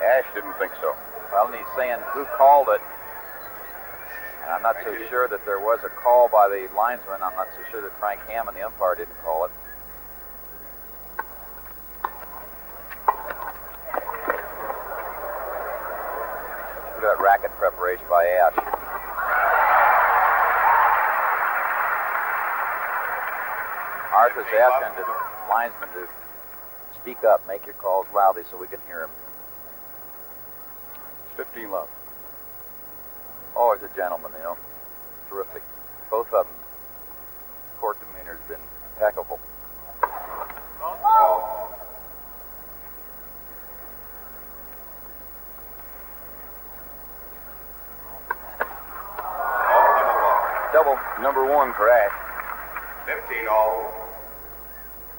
Ashe didn't think so. Well, and he's saying who called it. And I'm not so sure that there was a call by the linesman. I'm not so sure that Frank Hammond, the umpire, didn't call it. Look at that racket preparation by Ashe. Arthur's asking the linesman to speak up, make your calls loudly so we can hear him. 15 love. Always a gentleman, you know. Terrific. Both of them. Court demeanor's been impeccable. Double number 1 for Ashe. 15 all.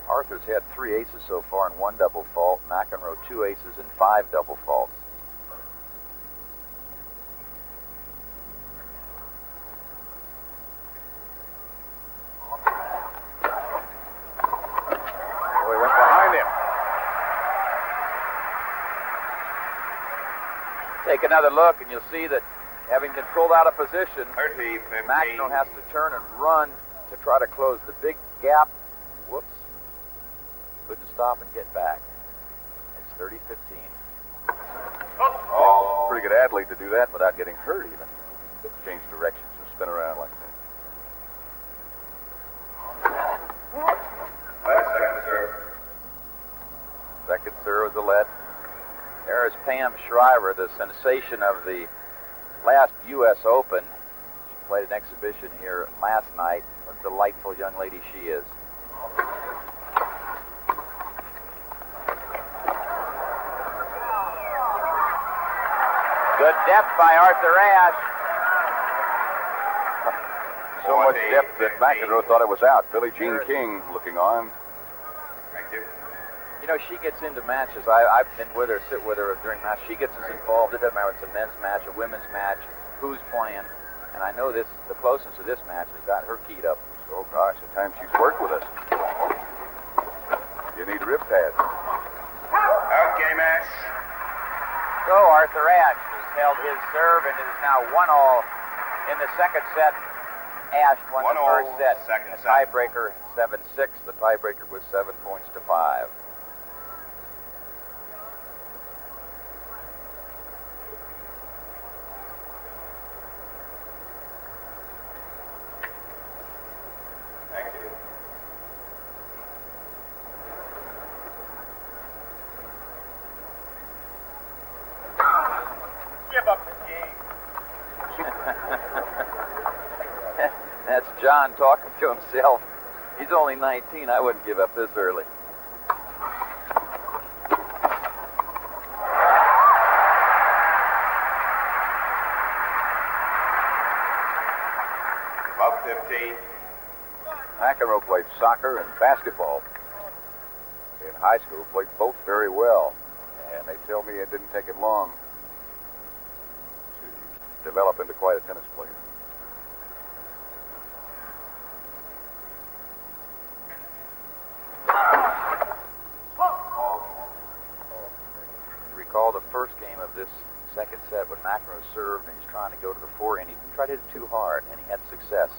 Arthur's had 3 aces so far and 1 double fault. McEnroe 2 aces and 5 double faults. Take another look, and you'll see that having been pulled out of position, 30, 15. McEnroe has to turn and run to try to close the big gap. Whoops. Couldn't stop and get back. It's 30-15. Oh, pretty good athlete to do that without getting hurt even. Change directions and spin around like that. Second serve. Second serve was a lead. There is Pam Shriver, the sensation of the last U.S. Open. She played an exhibition here last night. What a delightful young lady she is. Good depth by Arthur Ashe. So much depth that McEnroe thought it was out. Billie Jean King looking on. Thank you. You know, she gets into matches. I've been with her, sit with her during matches. She gets us involved. It doesn't matter if it's a men's match, a women's match, who's playing. And I know this, the closeness of this match has got her keyed up. Oh, gosh, the time she's worked with us. You need rib pads. Out game, Ashe. So Arthur Ashe has held his serve, and it is now 1-all in the second set. Ashe won the first set. Second a set. Tiebreaker 7-6. The tiebreaker was 7 points to 5. Thank you. Give up the game. That's John talking to himself. He's only 19. I wouldn't give up this early. About 15. McEnroe played soccer and basketball. In high school, played both very well. And they tell me it didn't take him long to develop into quite a tennis player. You recall the first game of this second set when McEnroe served and he's trying to go to the forehand. He tried to hit it too hard, and he had success.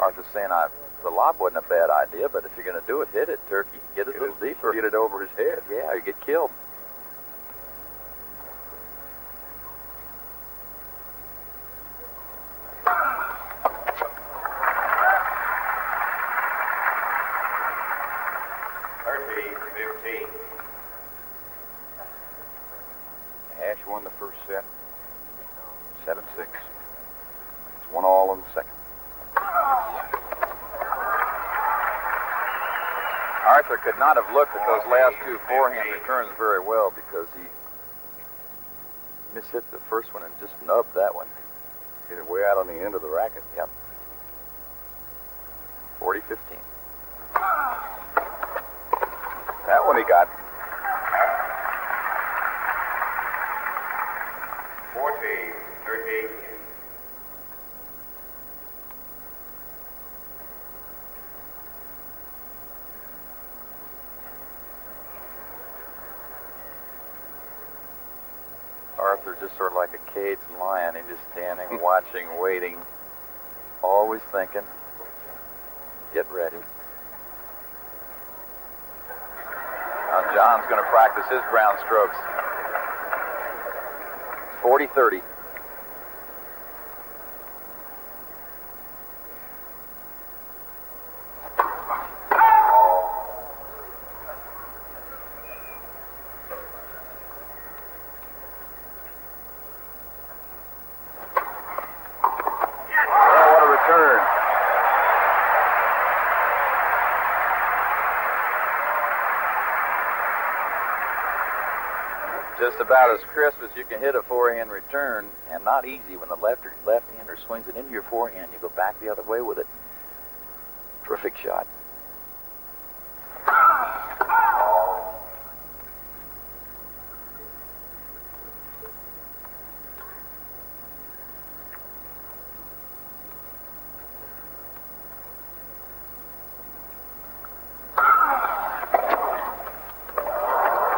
Arthur's saying the lob wasn't a bad idea, but if you're going to do it, hit it, Turkey. Get it a little deeper. Get it over his head. Yeah, you get killed. 30-15. Ashe won the first set, 7-6. It's 1-all in the second. Arthur could not have looked at those last two forehand returns very well because he mishit the first one and just nubbed that one. Hit it way out on the end of the racket. Yep. 40-15. That one he got. 40-13. Arthur just sort of like a caged lion. He's just standing, watching, waiting, always thinking, get ready. Now John's going to practice his ground strokes. 40-30. Just about as crisp as you can hit a forehand return, and not easy when the left-hander swings it into your forehand. You go back the other way with it. Terrific shot.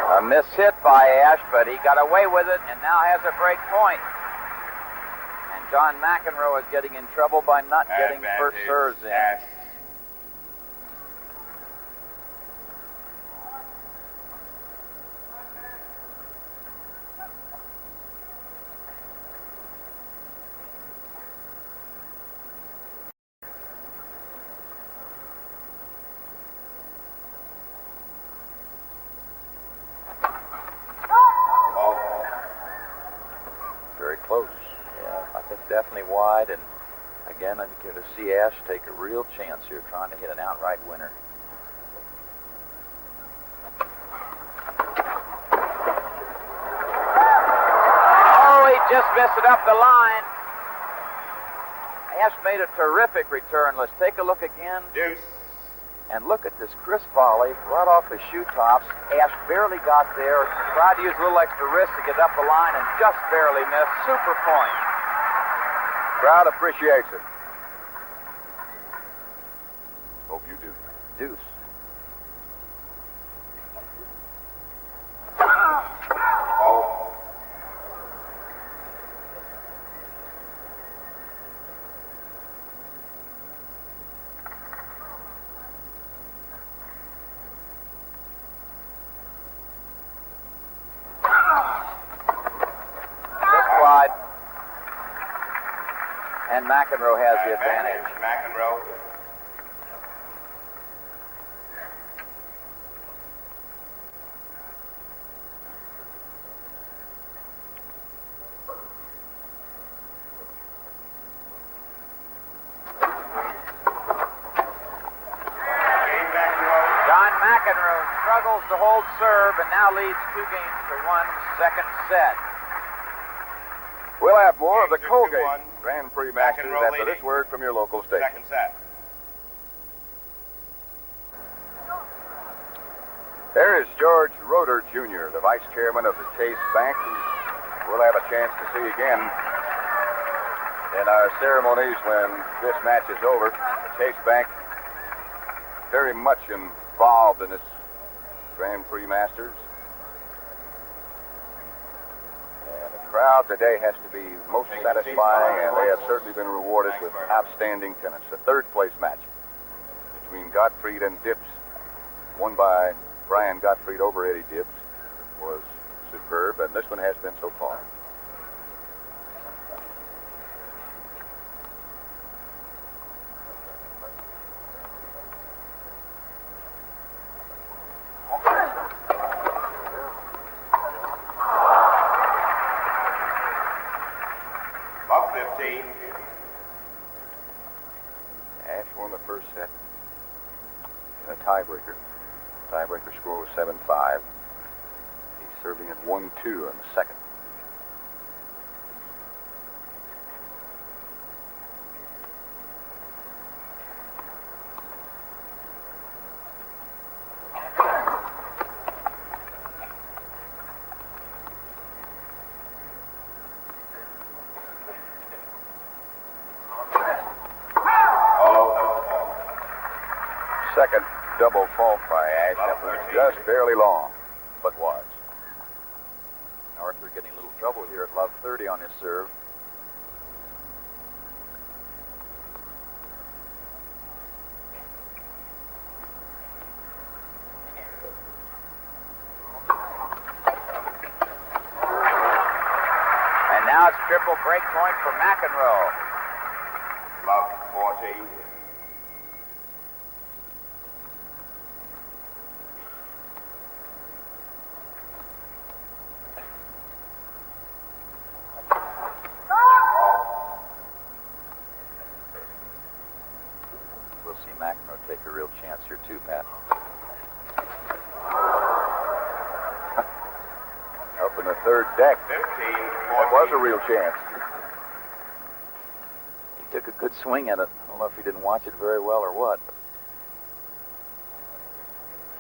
A mishit by Ashe, but he got away with it and now has a break point. And John McEnroe is getting in trouble by not getting first serves in. Ashe. Very close. Yeah, I think definitely wide. And again, I'm going to see Ashe take a real chance here trying to hit an outright winner. Oh, he just missed it up the line. Ashe made a terrific return. Let's take a look again. Deuce. And look at this crisp volley right off the shoe tops. Ashe barely got there, tried to use a little extra wrist to get up the line, and just barely missed. Super point. Crowd appreciates it. Hope you do. Deuce. Oh. Just wide. And McEnroe has the advantage. McEnroe. John McEnroe struggles to hold serve and now leads 2-1 second set. We'll have more of the Games Colgate 2-1. Grand Prix Masters McEnroe after this leading. word from your local station. Second set. There is George Roeder, Jr., the vice chairman of the Chase Bank, who we'll have a chance to see again in our ceremonies when this match is over. The Chase Bank very much involved in this Grand Prix Masters. And the crowd today has to be most satisfying, and they have certainly been rewarded with outstanding tennis. A third-place match between Gottfried and Dibbs, won by Brian Gottfried over Eddie Dibbs, was superb, and this one has been so far. Tiebreaker score was 7-5. He's serving at 1-2 in the second. Second double fault by Ashe. That was just barely long, but was. Arthur getting a little trouble here at love 30 on his serve. And now it's triple break point for McEnroe. Love 40. We'll see McEnroe take a real chance here too, Pat. Up in the third deck. 15, 14. That was a real chance. He took a good swing at it. I don't know if he didn't watch it very well or what.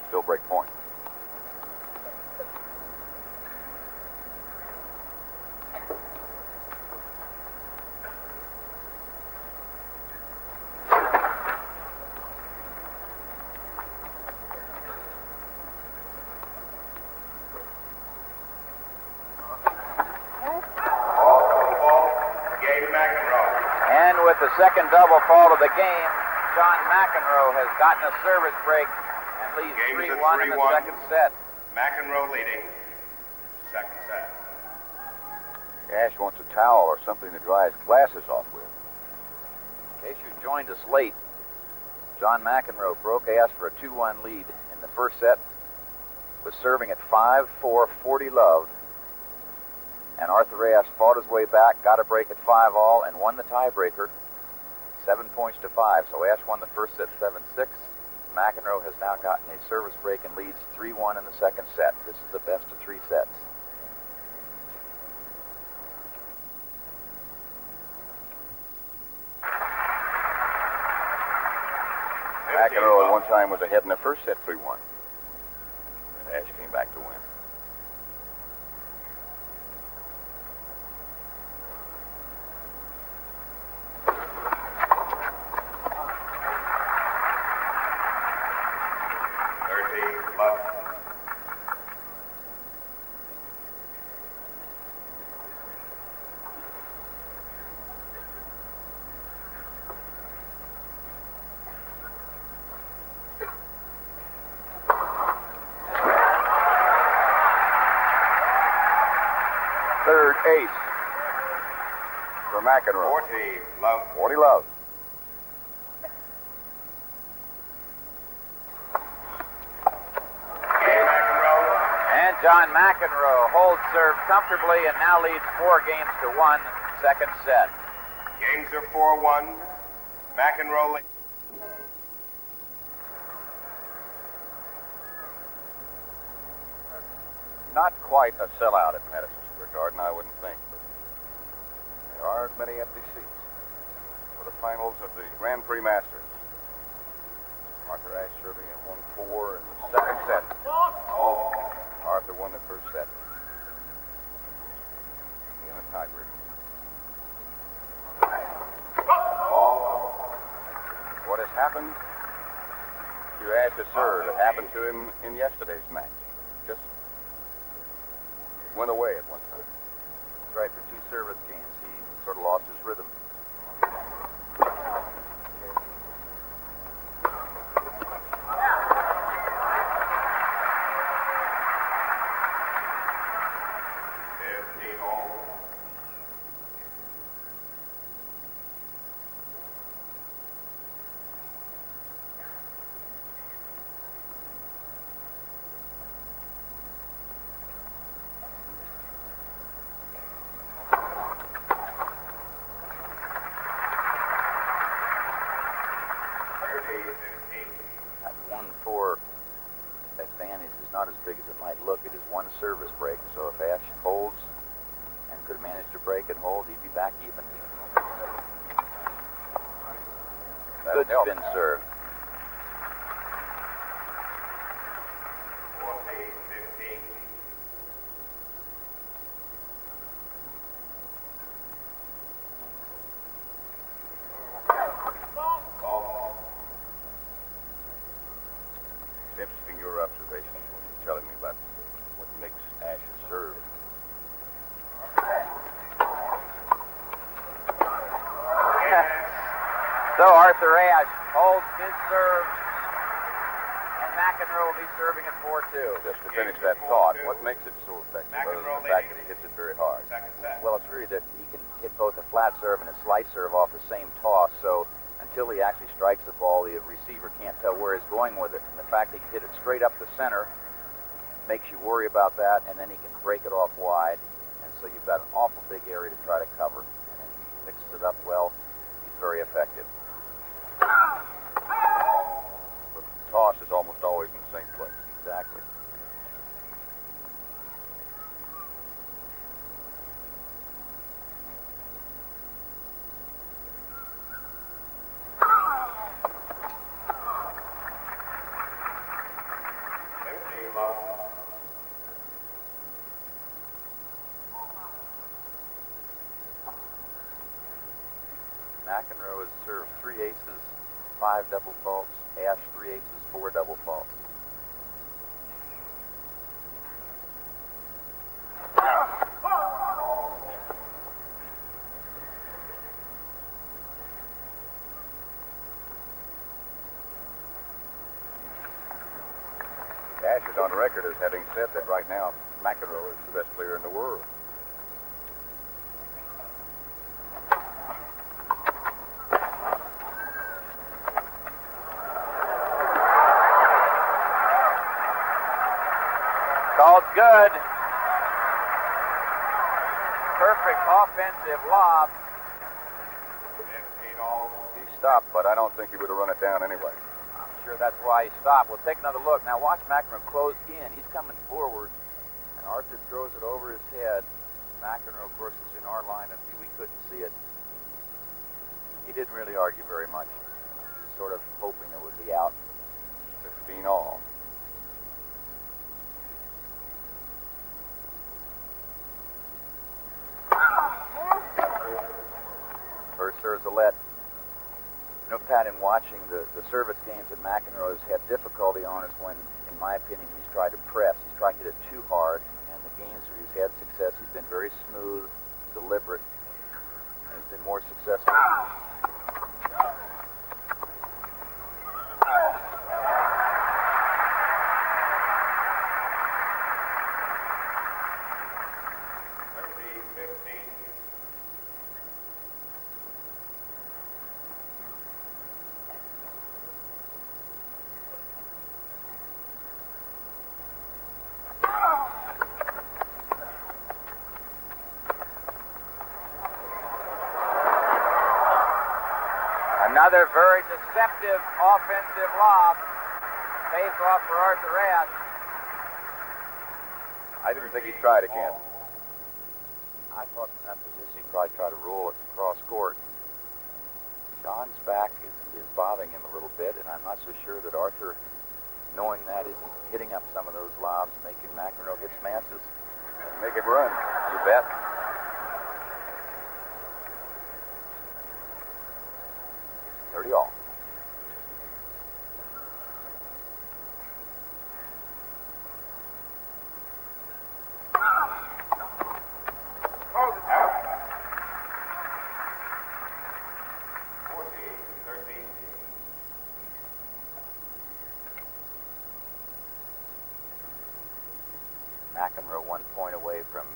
Still break point. And with the second double fall of the game, John McEnroe has gotten a service break and leads Game's 3-1 in the 3-1. second set. McEnroe leading. Second set. Ashe wants a towel or something to dry his glasses off with. In case you joined us late, John McEnroe broke Ashe for a 2-1 lead in the first set, was serving at 5-4, 40 love. And Arthur Ashe fought his way back, got a break at 5-all, and won the tiebreaker, 7 points to 5. So Ashe won the first set 7-6. McEnroe has now gotten a service break and leads 3-1 in the second set. This is the best of 3 sets. McEnroe at one time was ahead in the first set 3-1. And Ashe came back to win. Third ace for McEnroe. 40 love. 40 love. And John McEnroe holds serve comfortably and now leads 4 games to 1, second set. Games are 4-1. McEnroe leads. Not quite a sellout at Madison Square Garden, I wouldn't think. But there aren't many empty seats for the finals of the Grand Prix Masters. Arthur Ashe serving at 1-4 in the second set. Oh, Arthur won the first set. In a tiebreaker. What has happened to Ashe serve? It happened to him in yesterday's match. Just went away at one time. That's right, for 2 service games, he sort of lost his rhythm. big as it might look, it is one service break. So if Ashe holds and could manage to break and hold, he'd be back even. Good spin serve. 14-15. It's interesting your observation, what you're telling me about what makes Ashe serve. So Arthur Ashe holds his serve, and McEnroe will be serving at 4-2. Just to finish that thought, what makes it so effective other than the fact that he hits it very hard? Second set. Well, it's really that he can hit both a flat serve and a slice serve off the same toss, so until he actually strikes the ball, the receiver can't tell where he's going with it. And the fact that he hit it straight up the center makes you worry about that, and then he can break it off wide, and so you've got an awful big area to try to cover. And if he mixes it up well, he's very effective. But the toss is almost always in the same place. Exactly. McEnroe has served 3 aces, 5 double faults. Ashe 3 aces, 4 double faults. Ashe is on record as having said that right now McEnroe is the best player in the world. Called good. Perfect offensive lob. 15 all. He stopped, but I don't think he would have run it down anyway. I'm sure that's why he stopped. We'll take another look. Now watch McEnroe close in. He's coming forward, and Arthur throws it over his head. McEnroe, of course, was in our line of view. We couldn't see it. He didn't really argue very much. He was sort of hoping it would be out. 15 all. First serves a let. You know, Pat, in watching the service games that McEnroe has had difficulty on is when, in my opinion, he's tried to press. He's tried to hit it too hard, and the games where he's had success, he's been very smooth, deliberate, and he's been more successful. Another very deceptive offensive lob. Face off for Arthur Ashe. I didn't think he tried again. I thought in that position he'd probably try to roll it cross court. John's back is bothering him a little bit, and I'm not so sure that Arthur, knowing that, is hitting up some of those lobs, making McEnroe hit smashes. Make it run. You bet. All. McEnroe 1 point away from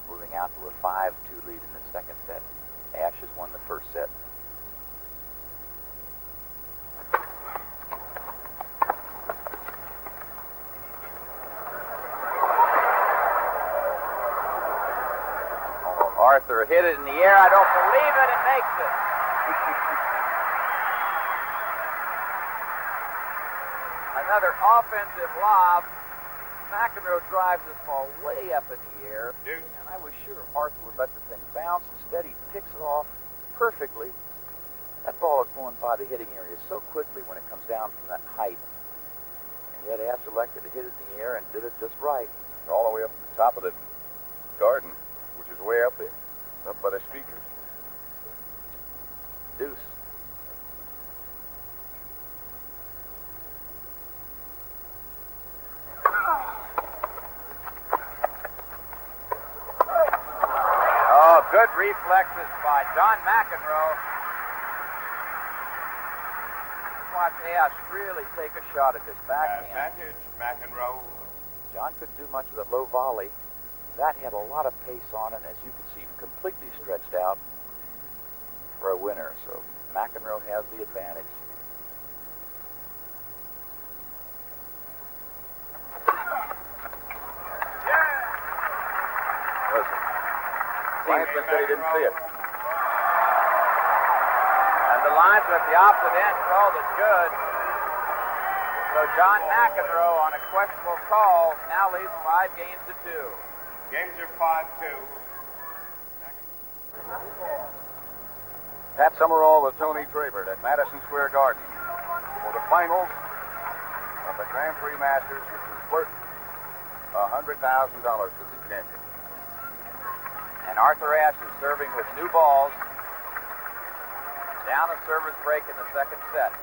moving out to a 5-2 lead in the second set. Ashe has won the first set. Arthur hit it in the air. I don't believe it, and makes it. Another offensive lob. McEnroe drives this ball way up in the air, Deuce. and I was sure Arthur would let the thing bounce. Instead, he picks it off perfectly. That ball is going by the hitting area so quickly when it comes down from that height. And yet Ashe elected to hit it in the air and did it just right. All the way up to the top of the garden, which is way up there, up by the speakers. Deuce. Oh, good reflexes by John McEnroe. Watch Ashe really take a shot at his backhand. Advantage, McEnroe. John couldn't do much with a low volley. That had a lot of pace on it, and as you can see, completely stretched out for a winner. So McEnroe has the advantage. Listen, Linesman said he didn't see it. And the linesman at the opposite end called it good. So John McEnroe on a questionable call now leads 5 games to 2. Games are 5-2. Pat Summerall with Tony Trabert at Madison Square Garden for the finals of the Grand Prix Masters, which is worth $100,000 to the champion. And Arthur Ashe is serving with new balls. Down a service break in the second set.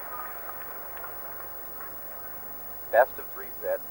Best of 3 sets.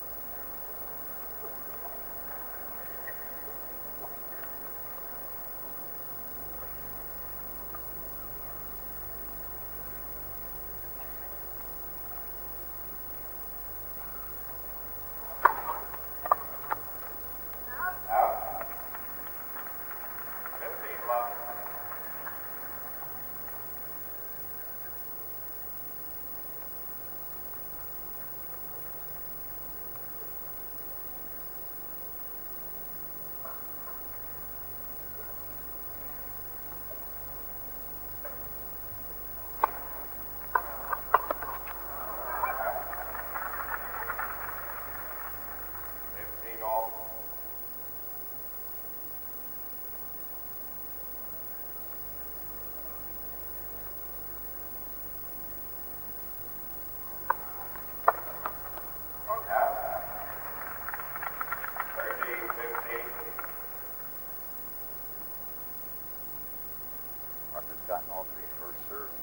Gotten all 3 first serves in.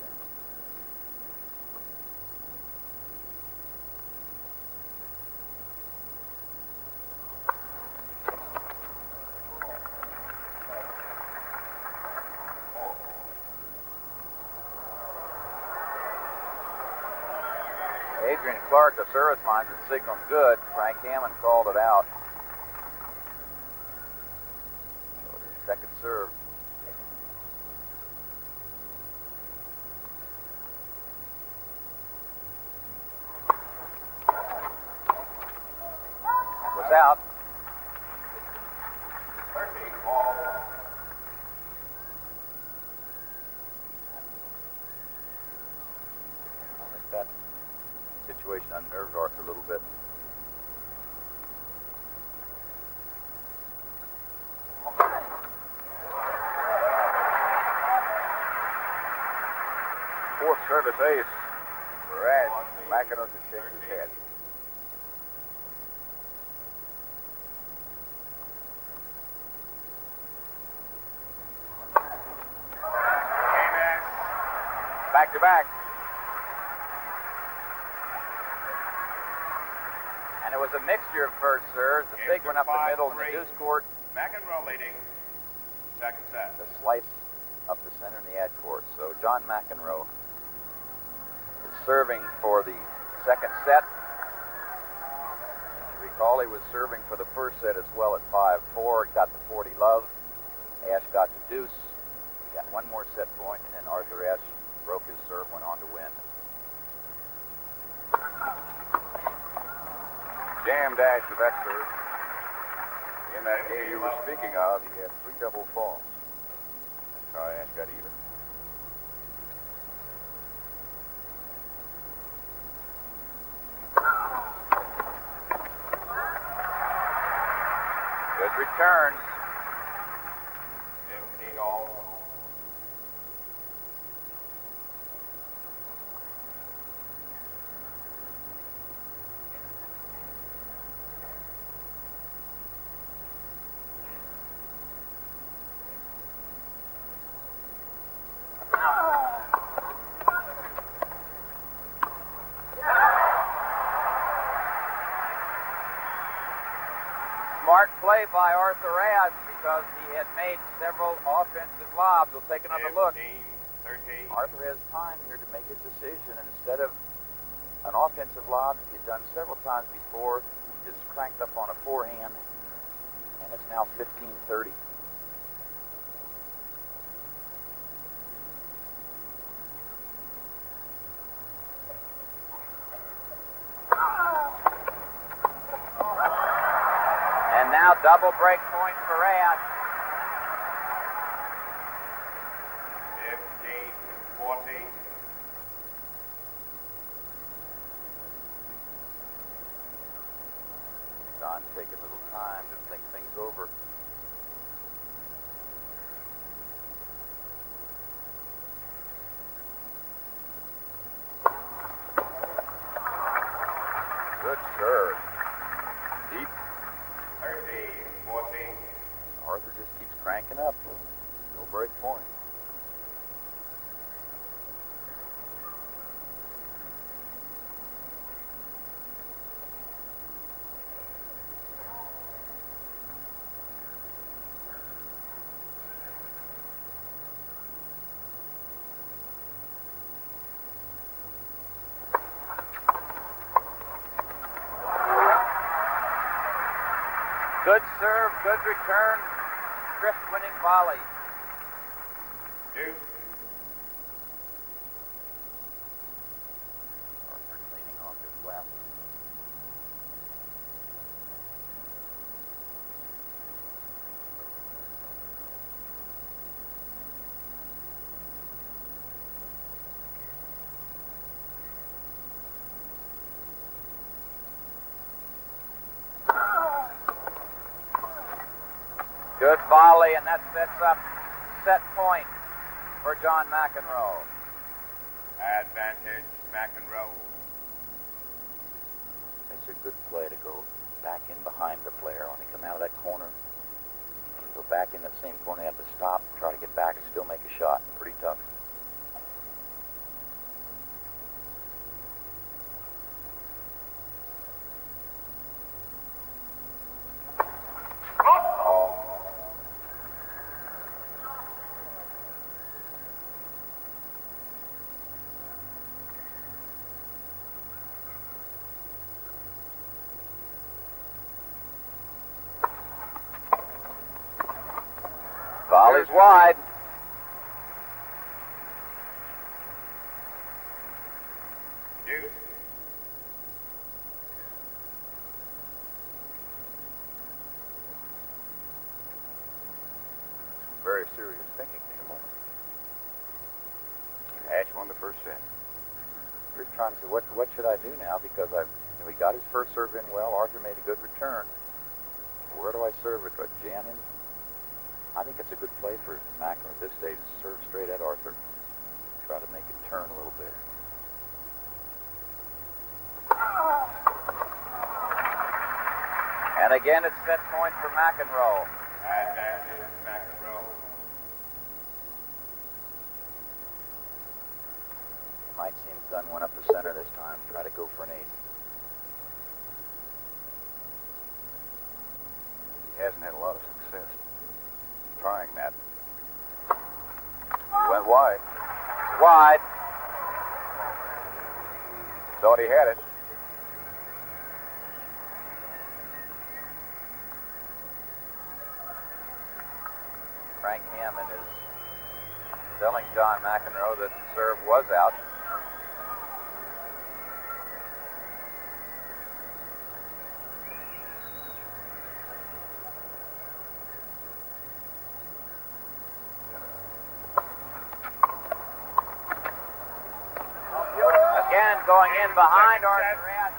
Adrian Clark, the service lines, had signaled good. Frank Hammond called it out. So the second serve. Out. I think that situation unnerved Arthur a little bit. Fourth service ace for Ashe. McEnroe just shakes his head. Back to back. And it was a mixture of first serves. The big one up the middle in the deuce court. McEnroe leading second set. The slice up the center in the ad court. So John McEnroe is serving for the second set. As you recall, he was serving for the first set as well at 5-4. He got the 40 love. Ashe got the deuce. He got one more set point, and then Arthur Ashe broke his serve, went on to win. Jammed Ashe with that serve. In that game you were speaking of, he had 3 double falls. That's how Ashe got even. Good return. 15 all. Smart play by Arthur Ashe because he had made several offensive lobs. We'll take another 15, look. 13. Arthur has time here to make his decision, and instead of an offensive lob that he'd done several times before, he just cranked up on a forehand, and it's now 15-30. And now double break point for Ashe. 15-14. Don taking a little time to think things over. Good serve. Deep. 13-14. Arthur just keeps cranking up. No break point. Good serve, good return, drift winning volley. Deuce. Arthur cleaning off his glasses. Good volley, and that sets up set point for John McEnroe. Advantage, McEnroe. It's a good play to go back in behind the player. When he come out of that corner, you can go back in that same corner, you have to stop, try to get back, and still make a shot. Pretty tough. Volley's wide. Deuce. Very serious thinking at the moment. Ashe won the first set. You're trying to say, what should I do now? Because we got his first serve in well. Arthur made a good return. Where do I serve it? Do I jam him? I think it's a good play for McEnroe at this stage to serve straight at Arthur. Try to make it turn a little bit. And again, it's set point for McEnroe. Advantage, McEnroe. Might see him gun one up the center this time. Try to go for an ace. He hasn't had a lot of success trying that. He went wide. It's wide. Thought he had it. Frank Hammond is telling John McEnroe that the serve was out. Again, going in behind Arthur Ashe.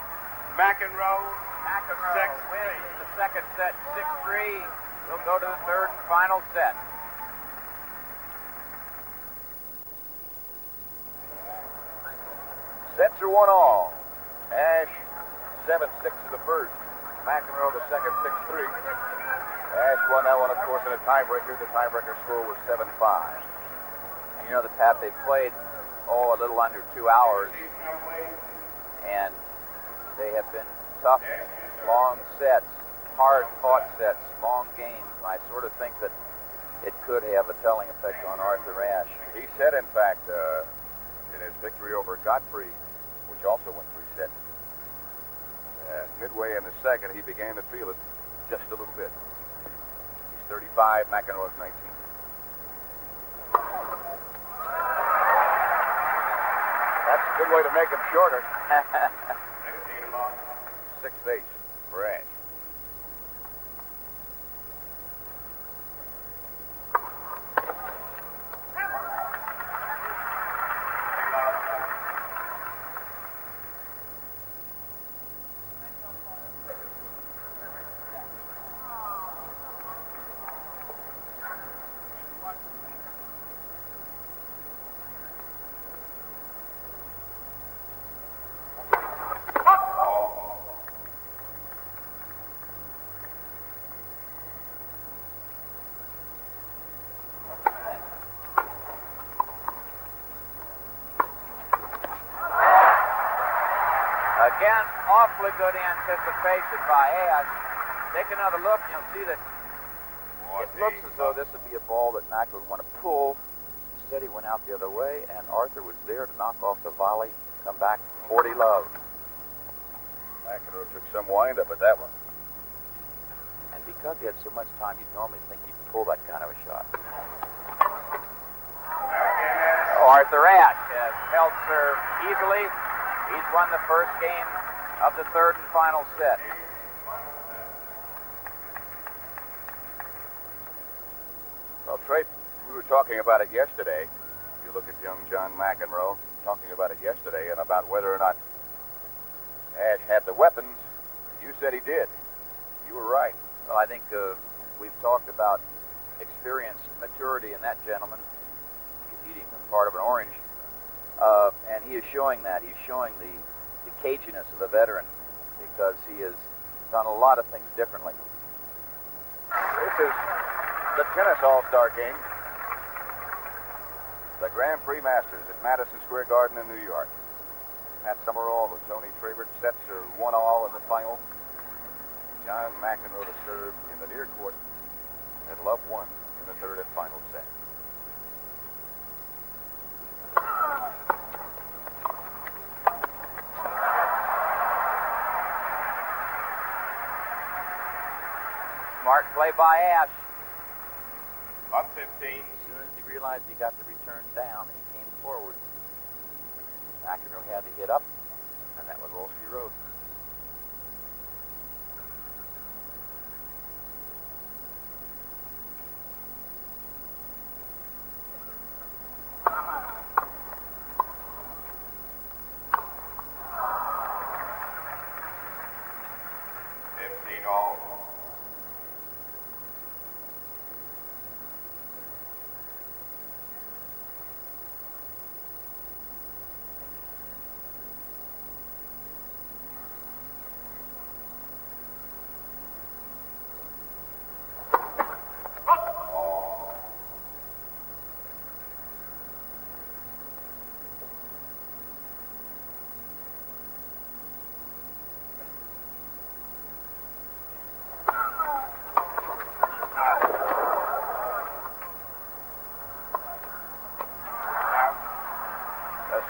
McEnroe McEnroe wins the second set 6-3. We'll go to the third and final set. Sets are 1-all. Ashe 7-6 in the first. McEnroe the second 6-3. Ashe won that one, of course, in a tiebreaker. The tiebreaker score was 7-5. And you know, the Pat, they played, a little under 2 hours. And they have been tough, long sets, hard-fought sets, long games. And I sort of think that it could have a telling effect on Arthur Ashe. He said, in fact, in his victory over Gottfried, which also went 3 sets, midway in the second, he began to feel it just a little bit. He's 35, McEnroe's 19. That's a good way to make him shorter. 6-8 for Ashe. Again, awfully good anticipation by Ashe. Take another look, and you'll see that it looks as though this would be a ball that Mac would want to pull. Instead, he went out the other way, and Arthur was there to knock off the volley, come back 40 love. McEnroe took some wind-up at that one. And because he had so much time, you'd normally think he could pull that kind of a shot. Arthur Ashe has held serve easily. He's won the first game of the third and final set. Well, Trey, we were talking about it yesterday. You look at young John McEnroe, talking about it yesterday, and about whether or not Ashe had the weapons. You said he did. You were right. Well, I think we've talked about experience and maturity in that gentleman. He's eating part of an orange. And he is showing that. He's showing the caginess of the veteran because he has done a lot of things differently. This is the tennis all-star game. The Grand Prix Masters at Madison Square Garden in New York. Pat Summerall with Tony Trabert. Sets are 1-all in the final. John McEnroe to serve in the near court. And Love won in the third and final set. Smart play by Ashe. Up 15. As soon as he realized he got the return down, he came forward. McEnroe had to hit up, and that was all she wrote.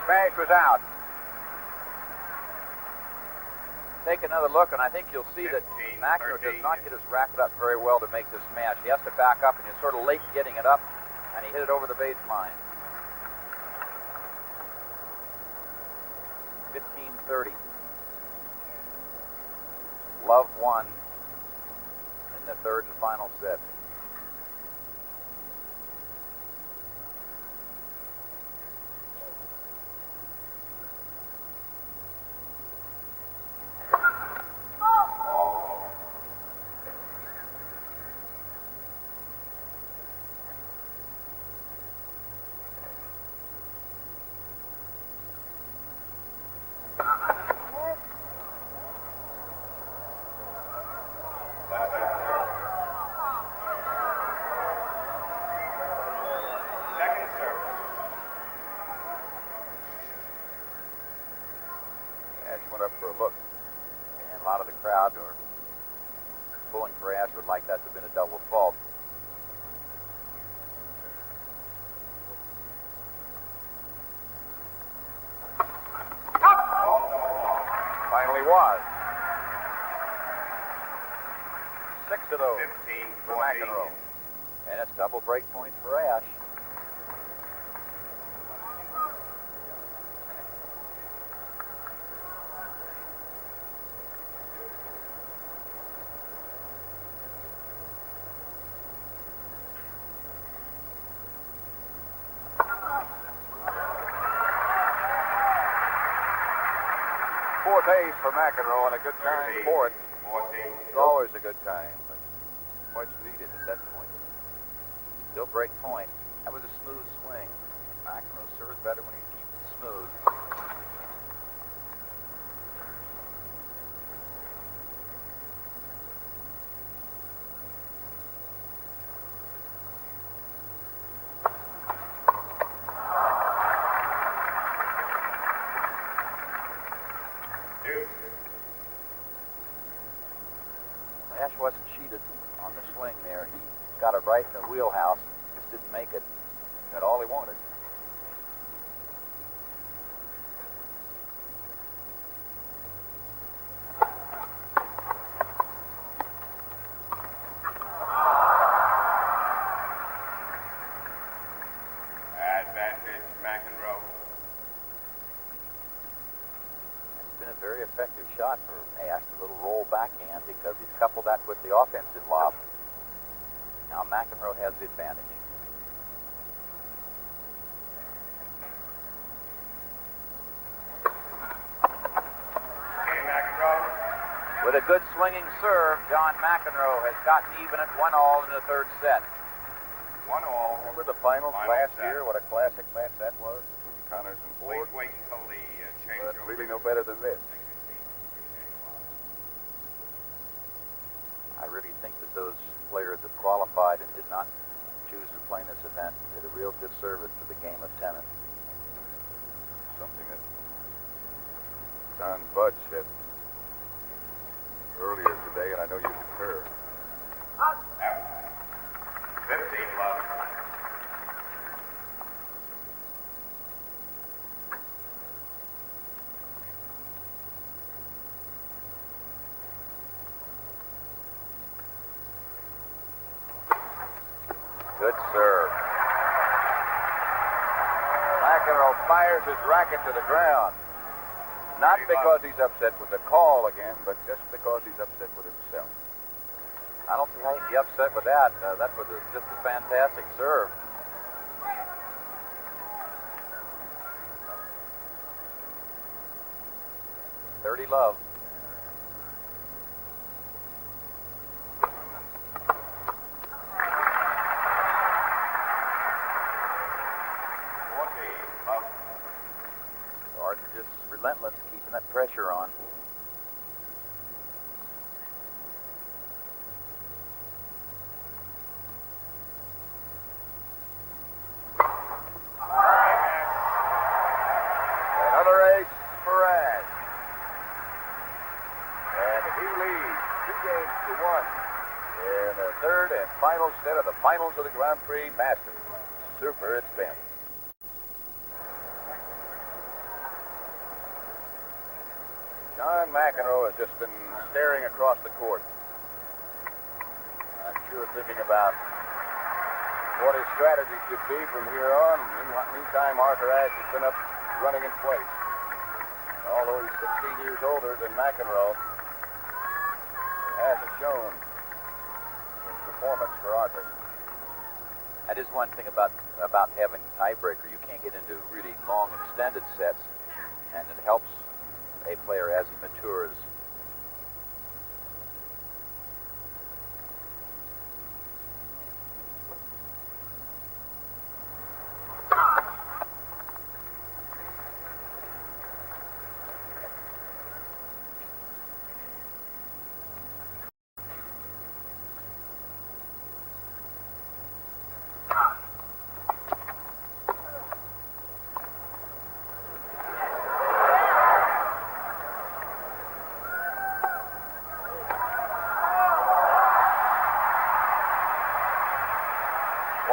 Smash was out. Take another look, and I think you'll see that McEnroe does not get his racket up very well to make this smash. He has to back up, and he's sort of late getting it up, and he hit it over the baseline. 15-30. Love won in the third and final set. for Ashe would like that to have been a double fault. Finally was. 6 of those 15 for McEnroe. And it's double break point for Ashe. Fourth ace for McEnroe and a good time for it. 14. It's always a good time, but much needed at that point. Still break point. That was a smooth swing. McEnroe serves better when he keeps it smooth. Ashe wasn't cheated on the swing there. He got it right in the wheelhouse. Just didn't make it. Got all he wanted. Advantage, McEnroe. It's been a very effective shot for Ashe, a little roll backhand, because he's coupled that with the offensive lob. Now McEnroe has the advantage. Game, McEnroe. With a good swinging serve, John McEnroe has gotten even at 1-1 in the third set. 1-1. Remember the finals Final last set. year? What a classic match that was between Connors and Please Ford. wait until the But changeover. really no better than this. I really think that those players that qualified and did not choose to play in this event did a real disservice to the game of tennis. Something that Don Budd said earlier today, and I know you concur. 15 love. Good serve. McEnroe fires his racket to the ground. Not because he's upset with the call again, but just because he's upset with himself. I don't think I can be upset with that. That was just a fantastic serve. $30 love. Arthur just relentless, keeping that pressure on. Another ace for Ashe. And he leads 2-1 in the third and final set of the finals of the Grand Prix Masters. Super it's been. John McEnroe has just been staring across the court. I'm sure thinking about what his strategy should be from here on. Meantime, Arthur Ashe has been up running in place. Although he's 16 years older than McEnroe, it hasn't shown in performance for Arthur. That is one thing about having a tiebreaker. You can't get into really long, extended sets, and it helps a player as he matures.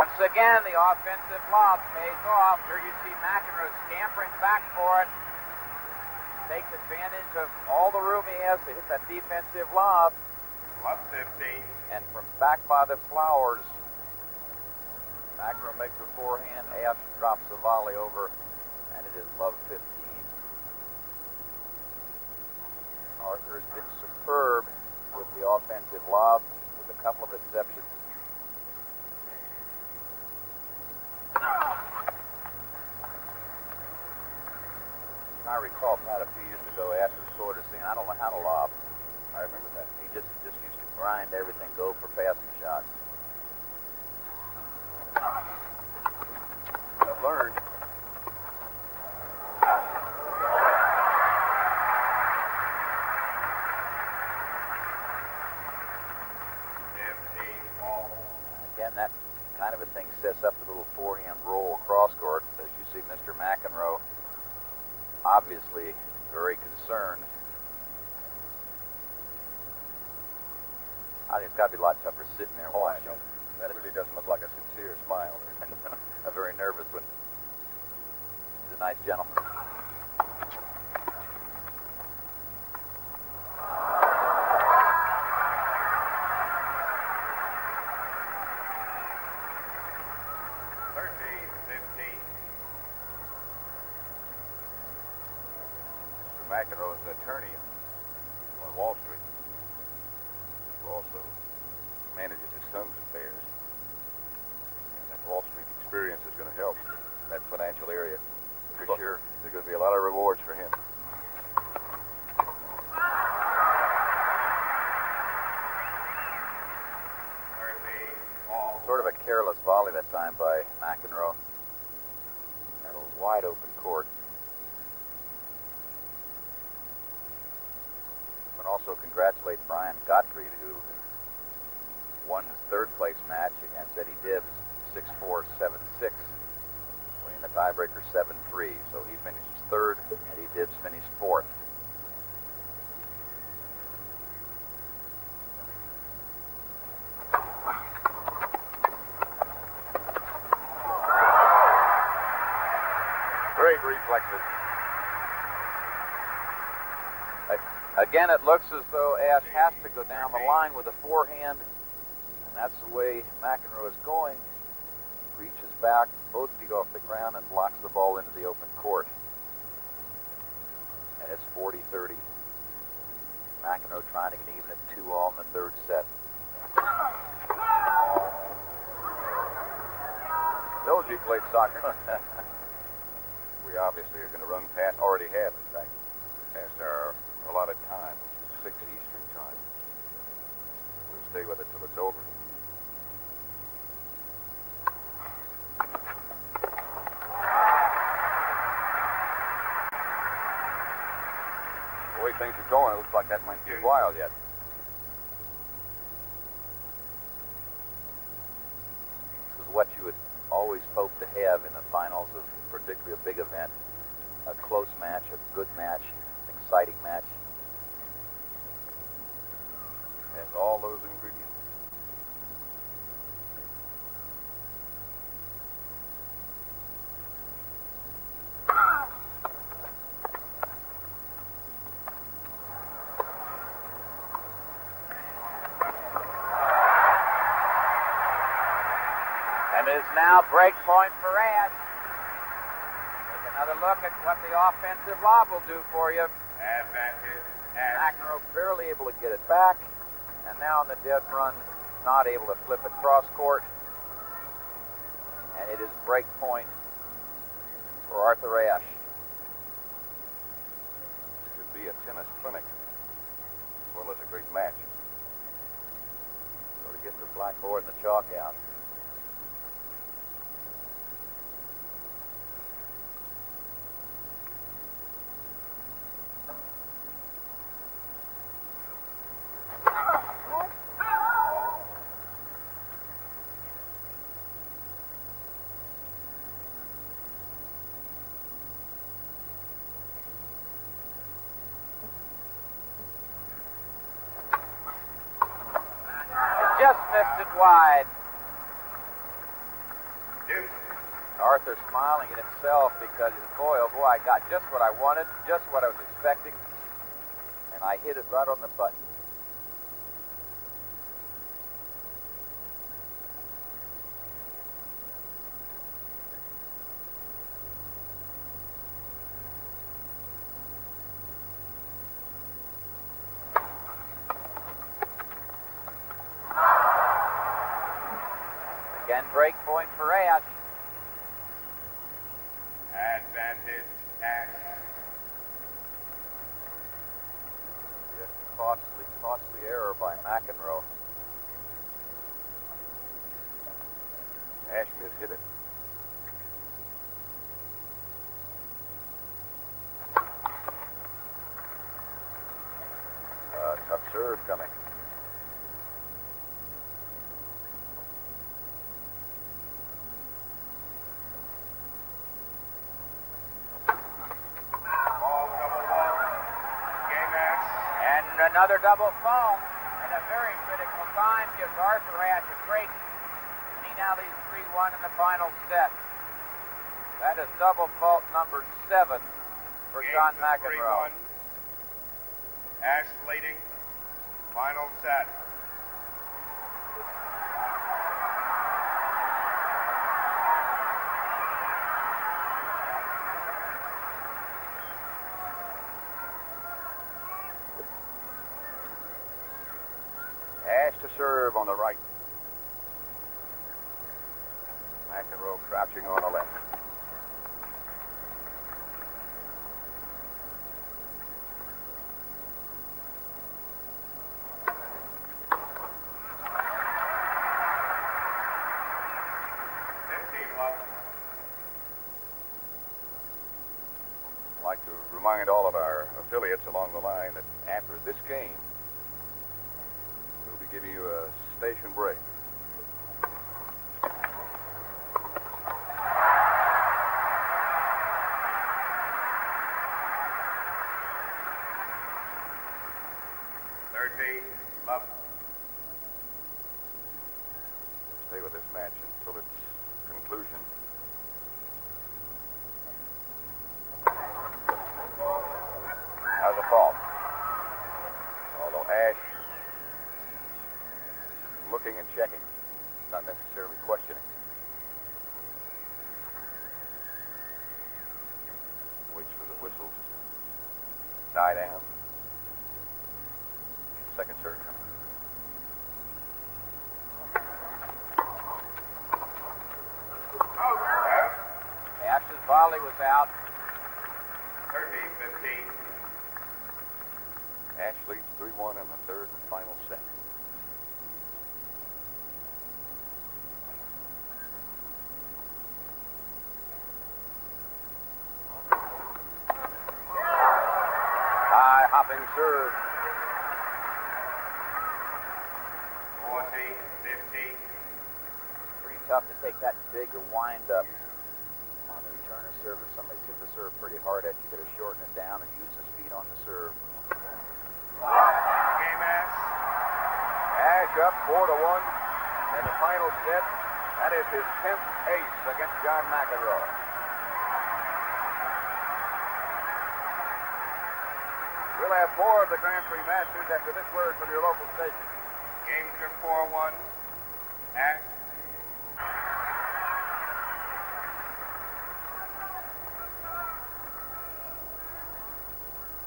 Once again, the offensive lob pays off. Here you see McEnroe scampering back for it. Takes advantage of all the room he has to hit that defensive lob. Love 15. And from back by the flowers, McEnroe makes a forehand. Ashe drops a volley over, and it is love 15. Arthur has been superb with the offensive lob, with a couple of exceptions. I recall, Pat, a few years ago, Ashe was sort of saying, I don't know how to lob. I remember that. He just used to grind everything, go for passing shots. I've learned. 15 ball. Again, that kind of a thing sets up the little forehand roll across court. As you see, Mr. McEnroe obviously very concerned. I think it's got to be a lot tougher sitting there watching. That really doesn't look like a sincere smile. A very nervous one. He's a nice gentleman. McEnroe is an attorney on Wall Street, who also manages his son's affairs. And that Wall Street experience is going to help in that financial area. For sure, there's going to be a lot of rewards for him. Sort of a careless volley that time by McEnroe. At a wide open court. And also congratulate Brian Gottfried, who won his third place match against Eddie Dibbs, 6-4, 7-6, winning the tiebreaker 7-3. So he finished third, Eddie Dibbs finished fourth. Great reflexes. Again, it looks as though Ashe has to go down the line with a forehand, and that's the way McEnroe is going. Reaches back, both feet off the ground, and blocks the ball into the open court. And it's 40-30. McEnroe trying to get even at 2-all in the third set. Those who played soccer. We obviously are going to run past, already have, in fact, past our allotted time, which is 6 Eastern time. We'll stay with it till it's over. The way things are going, it looks like that might be a while yet. This is what you would always hope to have in the finals of particularly a big event. A close match, a good match, an exciting match. Has all those ingredients. And it is now break point for Ashe. Take another look at what the offensive lob will do for you. Advantage. McEnroe barely able to get it back. And now in the dead run, not able to flip it cross court. And it is break point for Arthur Ashe. This could be a tennis clinic, as well as a great match. So to get the blackboard and the chalk out. Just missed it wide. Arthur smiling at himself because, boy, oh boy, I got just what I wanted, just what I was expecting, and I hit it right on the button. Again, break point for Ashe. Advantage, Ashe. A costly error by McEnroe. Ashe mishit it. Tough serve coming. Another double fault at a very critical time gives Arthur Ashe a break. He now leads 3-1 in the final set. That is double fault number 7 for John McEnroe. 3-1. Ashe leading. Final set. Ashe to serve on the right. McEnroe crouching on the left. I'd like to remind all of our affiliates along the line that after this game, we'll be giving you a station break. Love. Stay with this match until its conclusion. How's the fault? Although Ashe looking and checking, not necessarily questioning. Waits for the whistles to die down. Second serve coming. Ashe's volley was out. 13-15. Ashe leads 3-1 in the third and final set. High hopping serve. 14-15. Pretty tough to take that big a wind up on the return of serve. If somebody took the serve pretty hard at you, you got to shorten it down and use the speed on the serve. Game Ashe. Ashe up 4-1 in the final set. That is his 10th ace against John McEnroe. We'll have more of the Grand Prix Masters after this word from your local station. Games are 4-1. Ashe.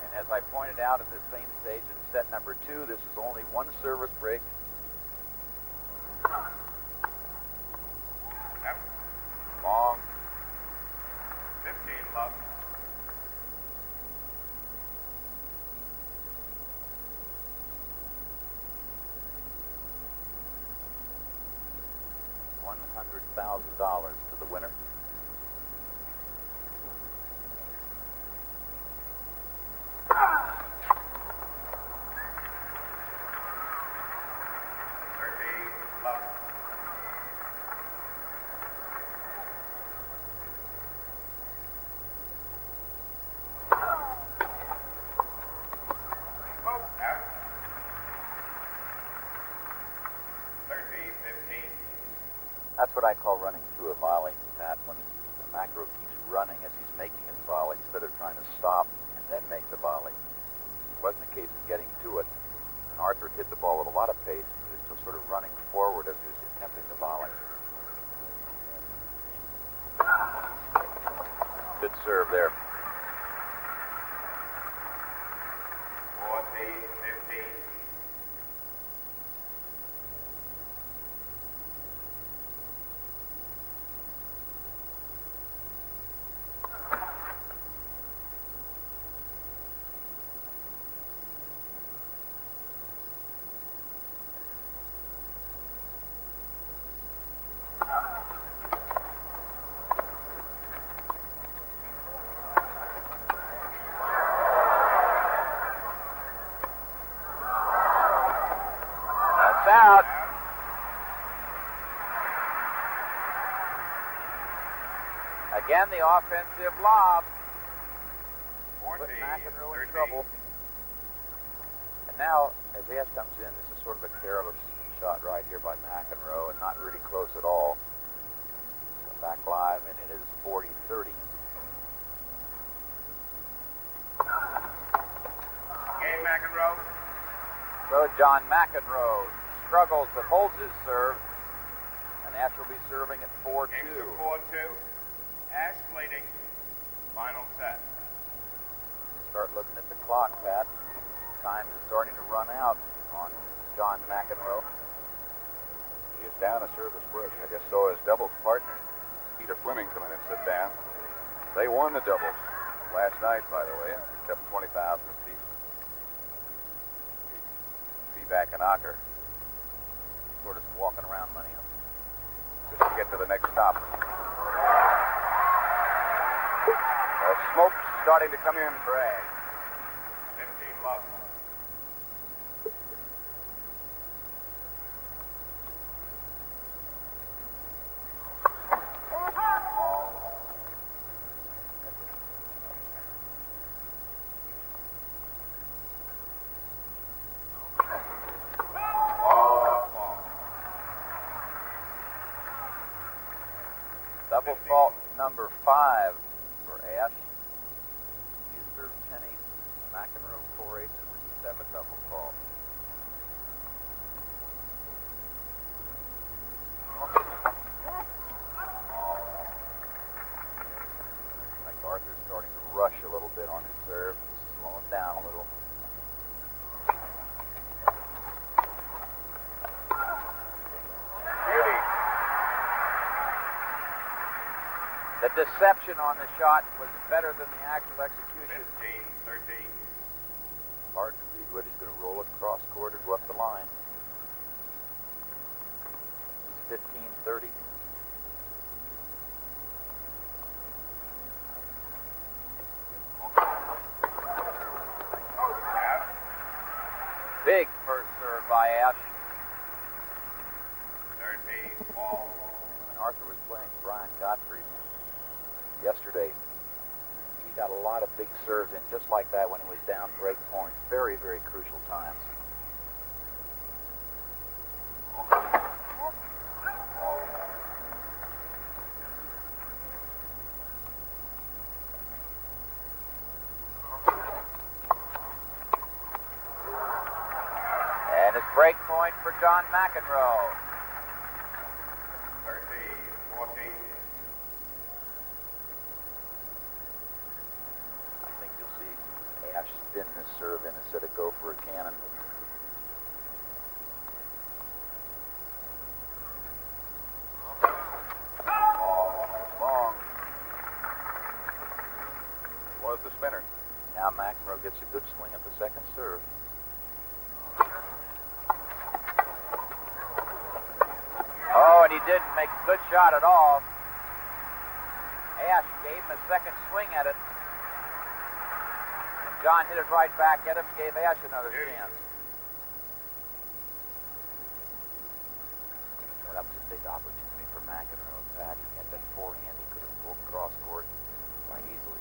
And as I pointed out at this same stage in set number 2, this is only one service break. Yep. Long. 15 love. $100,000 to the winner. That's what I call running through a volley, Pat, when McEnroe keeps running as he's making his volley instead of trying to stop and then make the volley. It wasn't a case of getting to it. And Arthur hit the ball with a lot of pace. He was still sort of running forward as he was attempting the volley. Good serve there. 14-15. Out. Again, the offensive lob put McEnroe in trouble. And now, as Ashe comes in, this is sort of a careless shot right here by McEnroe and not really close at all. Come back live, and it is 40-30. Game, McEnroe. So John McEnroe struggles but holds his serve, and Ashe will be serving at 4-2. Game 4-2. Ashe leading. Final set. Start looking at the clock, Pat. Time is starting to run out on John McEnroe. He is down a service push. I guess so is doubles partner Peter Fleming come in and sit down. They won the doubles last night, by the way. Kept 20,000 apiece. Back in Ocker. Sort of some walking around money. Just to get to the next stop. Smoke's starting to come in for Ashe. 15 love. Double fault number 5 for Ashe. He has served 10 aces, McEnroe 4 aces, and 7 double faults. I think Arthur's starting to rush a little bit on his serve, slowing down a little. The deception on the shot was better than the actual execution. 15-13. Hard to read whether he's going to roll it cross court or go up the line. It's 15-30. Big first serve by Ashe. 13 all. When Arthur was playing Brian Gottfried yesterday, he got a lot of big serves in just like that when he was down break points. Very, very crucial times. And it's break point for John McEnroe. 13-14. Ashe spin this serve in instead of go for a cannon. Long. Was the spinner. Now McEnroe gets a good swing at the second serve. Oh, and he didn't make a good shot at all. Ashe gave him a second swing at it. John hit it right back at him, gave Ashe another chance. Well, that was a big opportunity for McEnroe. Pat, he had that forehand. He could have pulled cross court quite easily.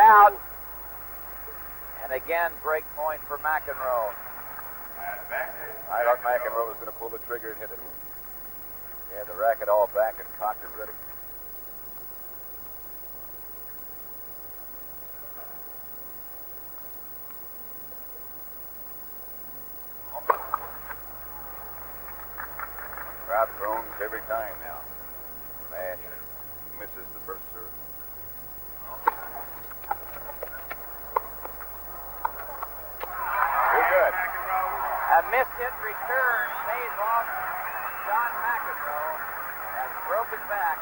out. And again, break point for McEnroe. I thought McEnroe was going to pull the trigger and hit it. He had the racket all back and cocked and ready. Crowd groans every time now. Ashe misses the first serve. Too good. A missed hit return pays off. John McEnroe has broken back.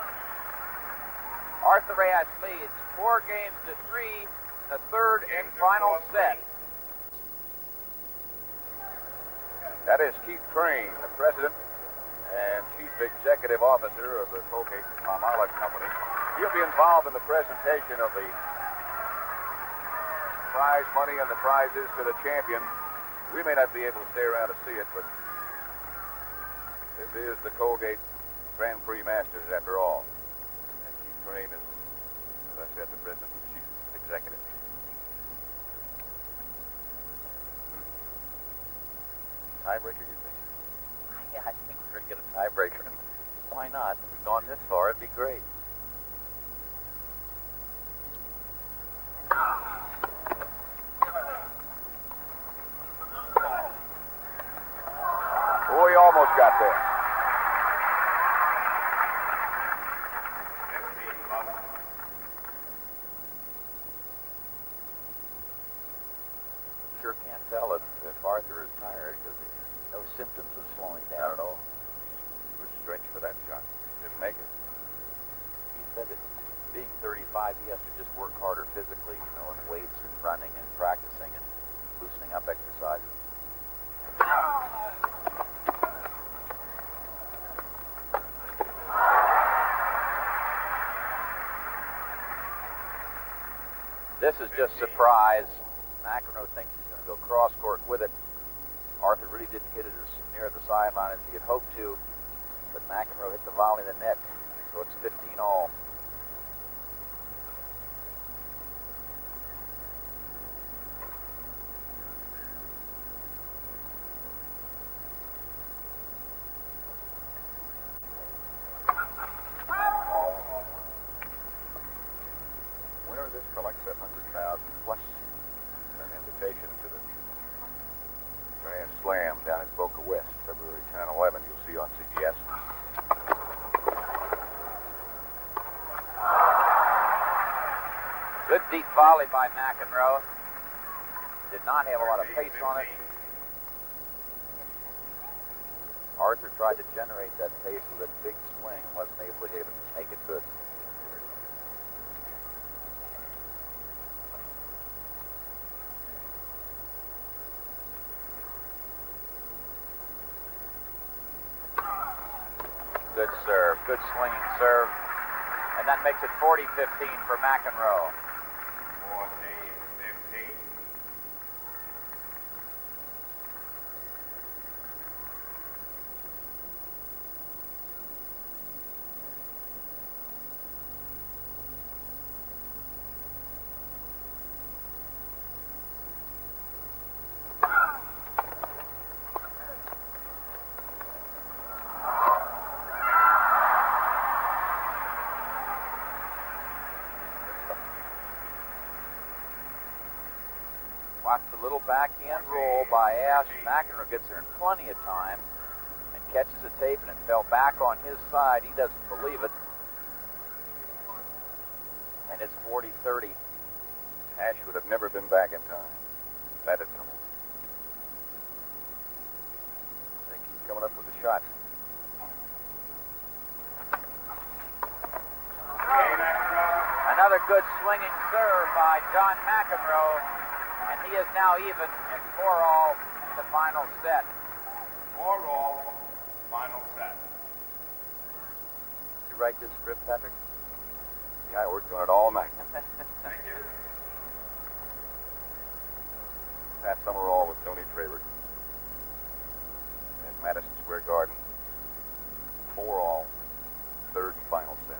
Arthur Ashe leads 4-3 in the third and final set. That is Keith Crane, the president and chief executive officer of the Colgate-Palmolive Company. He'll be involved in the presentation of the prize money and the prizes to the champion. We may not be able to stay around to see it, but this is the Colgate Grand Prix Masters after all. And Keith Crane is, as I said, the president and chief executive. Tiebreaker, you think? Yeah, I think we're going to get a tiebreaker. And why not? If we've gone this far, it'd be great. Oh, he almost got there. Sure can't tell if Arthur is tired because there's no symptoms of slowing down. Not at all. Good stretch for that shot. Didn't make it. He said that being 35, he has to just work harder physically, you know, in weights and running and practicing and loosening up exercises. This is just surprise. McEnroe thinks he's going to go cross-court with it. Arthur really didn't hit it as near the sideline as he had hoped to, but McEnroe hit the volley in the net, so it's 15-all. Winner of this collects $100,000 plus an invitation to the Grand Slam down in Boca West, February 10 and 11. You'll see on CBS. Good deep volley by McEnroe. Did not have a lot of pace on it. Arthur tried to generate that pace with a big swing and wasn't able to make it good. Good serve, good swinging serve. And that makes it 40-15 for McEnroe. 40-15. Watch the little backhand roll by Ashe. McEnroe gets there in plenty of time and catches the tape, and it fell back on his side. He doesn't believe it. And it's 40-30. Ashe would have never been back in time. That had come. They keep coming up with the shots. Another good swinging serve by John McEnroe, and he is now even at 4-all in the final set. 4-all, final set. Did you write this script, Patrick? Yeah, I worked on it all night. Thank you. Pat Summerall with Tony Traver at Madison Square Garden. 4-all, third and final set.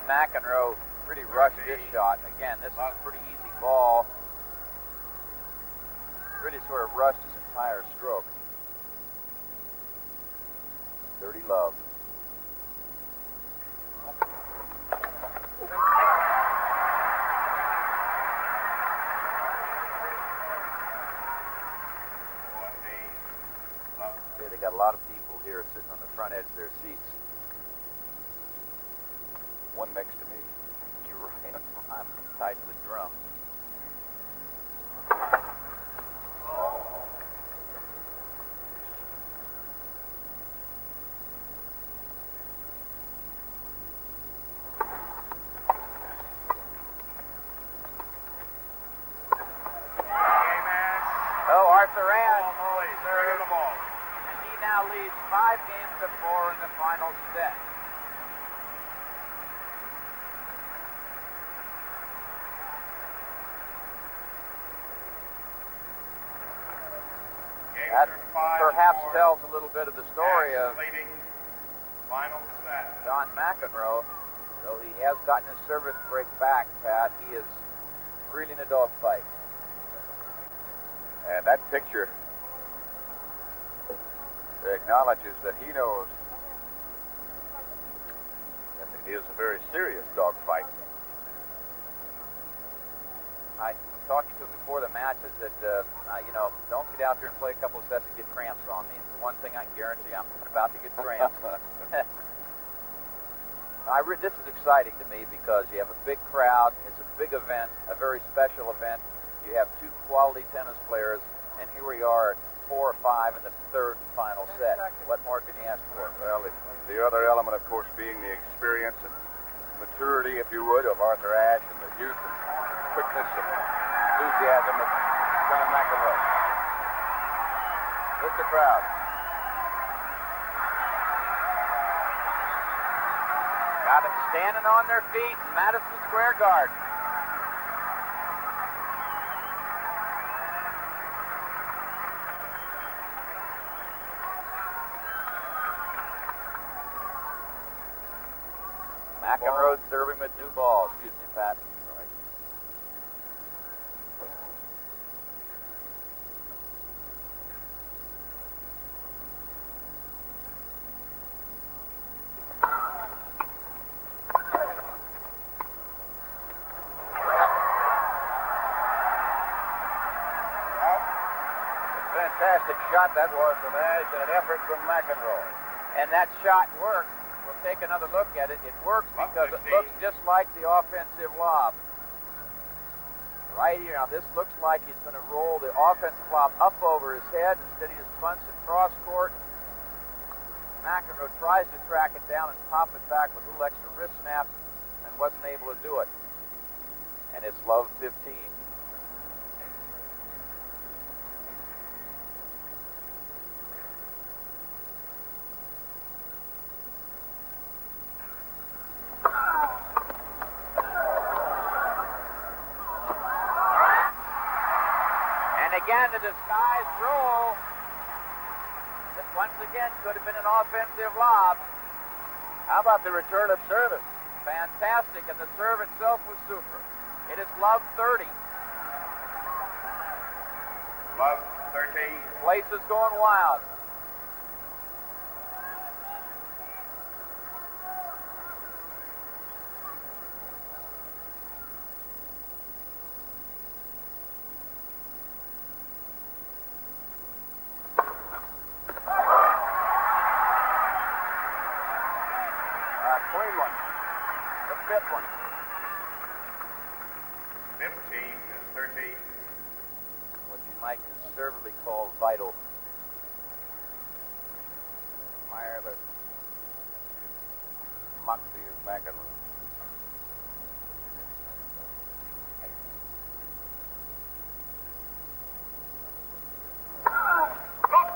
McEnroe really rushed this shot. Again, this is a pretty easy ball. Really sort of rushed his entire stroke. 30 love. They got a lot of people here sitting on the front edge of their seats. One next to me. You're right. I'm tied to the drum. Arthur Ashe serves, and he now leads 5 games to 4 in the final set. That perhaps tells a little bit of the story of John McEnroe. Though he has gotten his service break back, Pat, he is really in a dogfight. And that picture acknowledges that he knows that it is a very serious dogfight. I talking to him before the match. I said, don't get out there and play a couple of sets and get cramps on me. It's the one thing I can guarantee. I'm about to get cramps. This is exciting to me because you have a big crowd. It's a big event, a very special event. You have 2 quality tennis players, and here we are at 4 or 5 in the 3rd and final set. What more can you ask for? Well, the other element, of course, being the experience and maturity, if you would, of Arthur Ashe and the youth and quickness and enthusiasm of John McEnroe. Look at the crowd. Got them standing on their feet in Madison Square Garden. McEnroe serving with new balls. Excuse me, Pat. Right. Fantastic shot that was from Ashe and an effort from McEnroe. And that shot worked. We'll take another look at it. It works because it looks just like the offensive lob. Right here. Now this looks like he's going to roll the offensive lob up over his head instead he just bunts it cross court. McEnroe tries to track it down and pop it back with a little extra wrist snap and wasn't able to do it. And it's love 15. Again, the disguised roll that once again could have been an offensive lob. How about the return of service? Fantastic, and the serve itself was super. It is love 30. Love 13. Place is going wild. Clean one. The 5th one. 15 is 13. What you might conservatively call vital. Admire the moxie of McEnroe.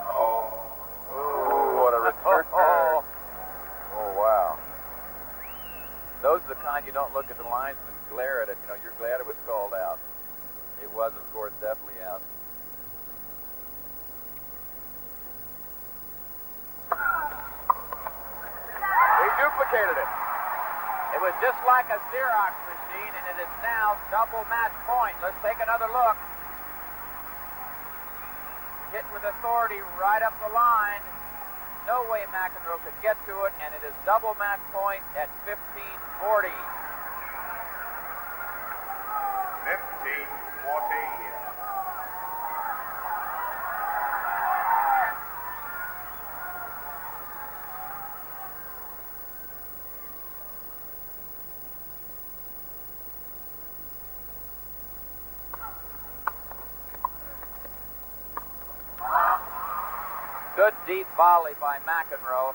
Oh, what a return. Oh, wow. Those are the kind you don't look at the linesman and glare at it. You know, you're glad it was called out. It was, of course, definitely out. He duplicated it. It was just like a Xerox machine, and it is now double match point. Let's take another look. Hit with authority right up the line. No way McEnroe could get to it, and it is double match point at 15-40. 15-14. Good deep volley by McEnroe.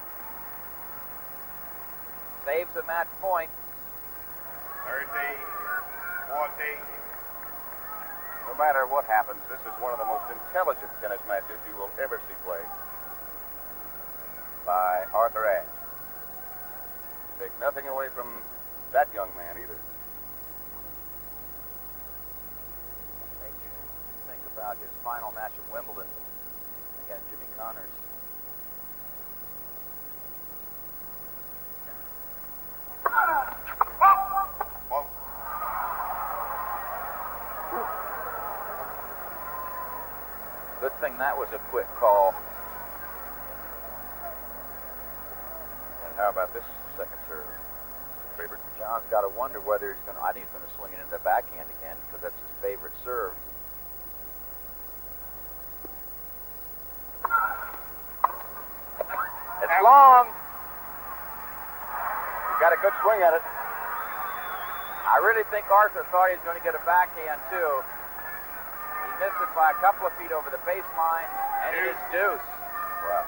Saves the match point. 13-14. No matter what happens, this is one of the most intelligent tennis matches you will ever see played by Arthur Ashe. Take nothing away from that young man either. Makes you think about his final match at Wimbledon against Jimmy Connors. Good thing that was a quick call. And how about this second serve? Favorite? John's got to wonder whether he's going to, I think he's going to swing it into the backhand again because that's his favorite serve. It's long. He got a good swing at it. I really think Arthur thought he was going to get a backhand too. He missed it by a couple of feet over the baseline, and it is deuce. Wow.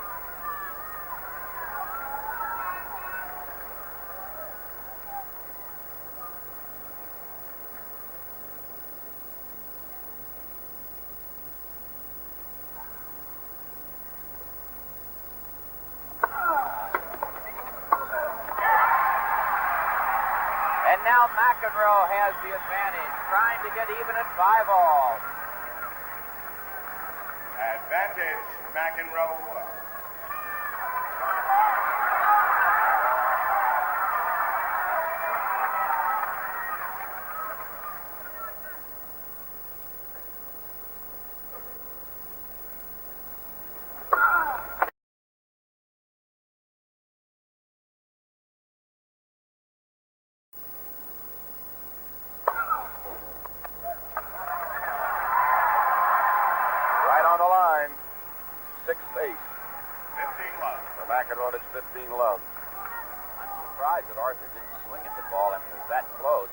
And now McEnroe has the advantage, trying to get even at 5-all. Advantage, McEnroe. McEnroe, it's 15 love. I'm surprised that Arthur didn't swing at the ball. I mean, it was that close.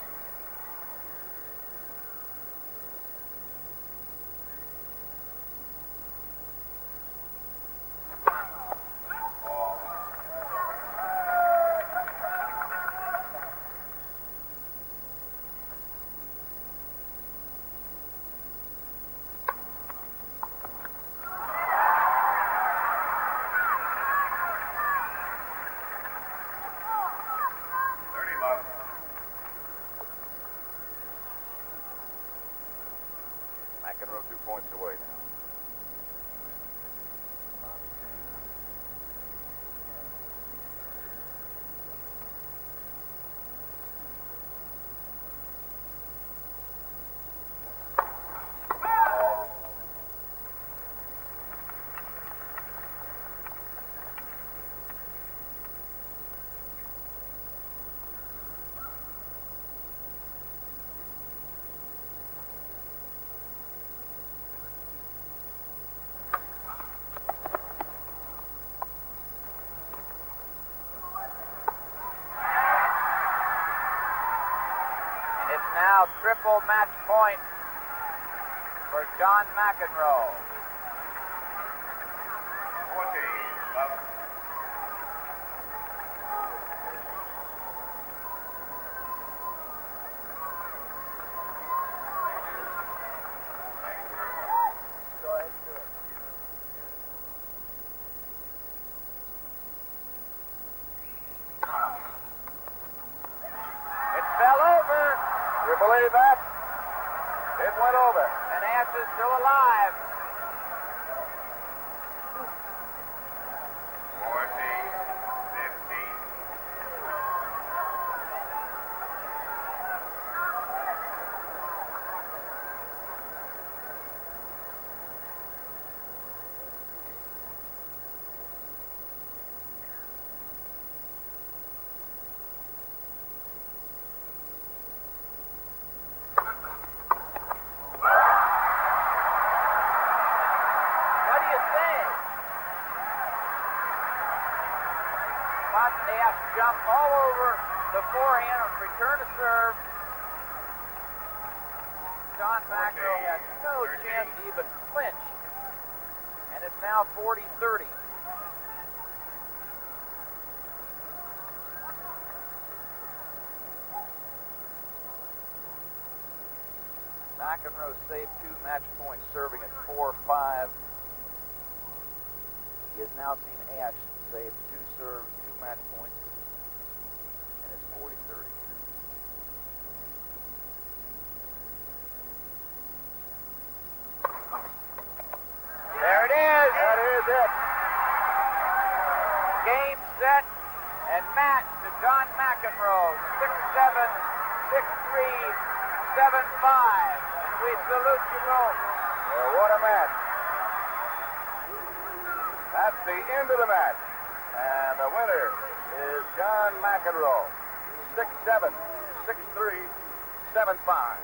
McEnroe 2 points away now. Now triple match point for John McEnroe. 40 love. Go ahead, do it. It fell over. You believe that? It went over. And Ashe is still alive. 40, 15. save. But Ashe jumped all over the forehand on return to serve. John McEnroe had no chance to even flinch. And it's now 40-30. McEnroe saved 2 match points, serving at 4-5. He has now seen Ashe save 2 serves, 2 match points, and it's 40-30. There it is. That is it. Game, set, and match to John McEnroe. 6-7, 6-3, 7-5. We salute you both. Well, what a match. That's the end of the match. And the winner is John McEnroe. 6-7, 6-3, 7-5.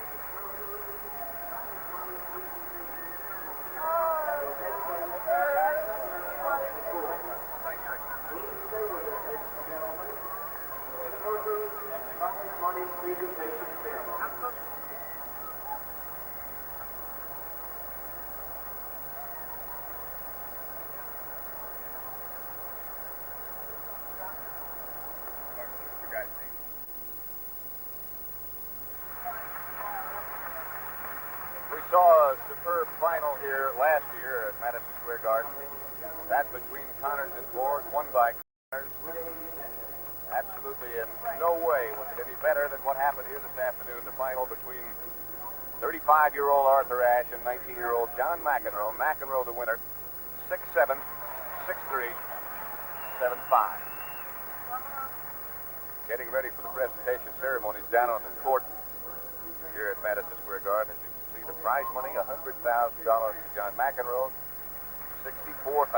We saw a superb final here last year at Madison Square Garden. That between Connors and Borg, won by Connors. Absolutely in no way was it any better than what happened here this afternoon, the final between 35-year-old Arthur Ashe and 19-year-old John McEnroe. McEnroe the winner, 6-7, 6-3, 7-5. Getting ready for the presentation ceremonies down on the court here at Madison Square Garden. As you can see, the prize money, $100,000 to John McEnroe. $64,000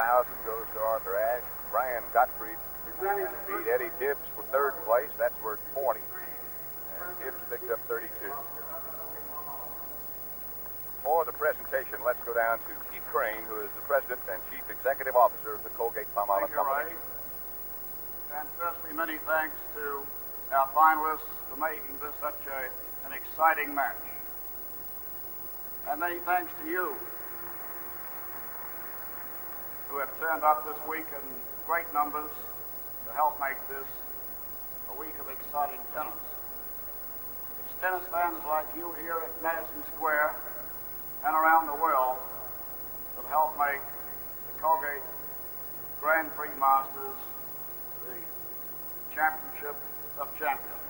goes to Arthur Ashe. Brian Gottfried beat Eddie Dibbs for 3rd place. That's worth 40. And Dibbs picked up 32. For the presentation, let's go down to Keith Crane, who is the President and Chief Executive Officer of the Colgate-Palmolive Company. And firstly, many thanks to our finalists for making this such an exciting match. And many thanks to you who have turned up this week in great numbers to help make this a week of exciting tennis. It's tennis fans like you here at Madison Square and around the world that help make the Colgate Grand Prix Masters the championship of champions.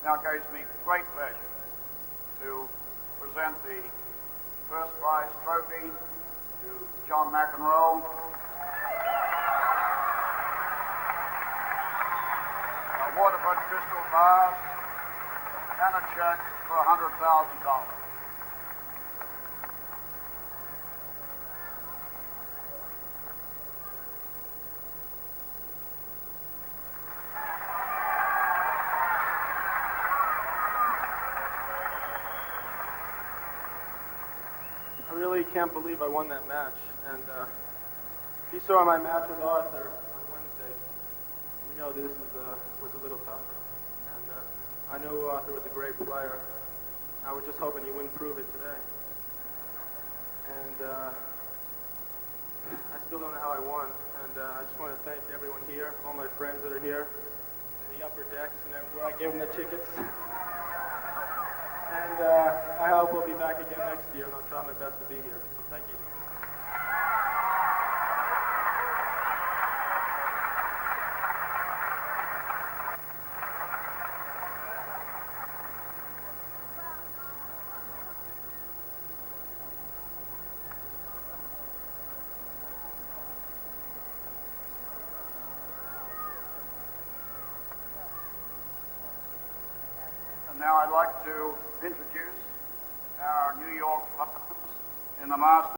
Now it gives me great pleasure to present the first prize trophy to John McEnroe. A Waterford crystal vase and a check for $100,000. I really can't believe I won that match. And if you saw my match with Arthur on Wednesday, you know this was a little tougher. And I knew Arthur was a great player. I was just hoping he wouldn't prove it today. And I still don't know how I won. And I just want to thank everyone here, all my friends that are here in the upper decks and where I gave them the tickets. And I hope we'll be back again next year, and I'll try my best to be here. Thank you. And now I'd like to introduce our New York partners in the Masters.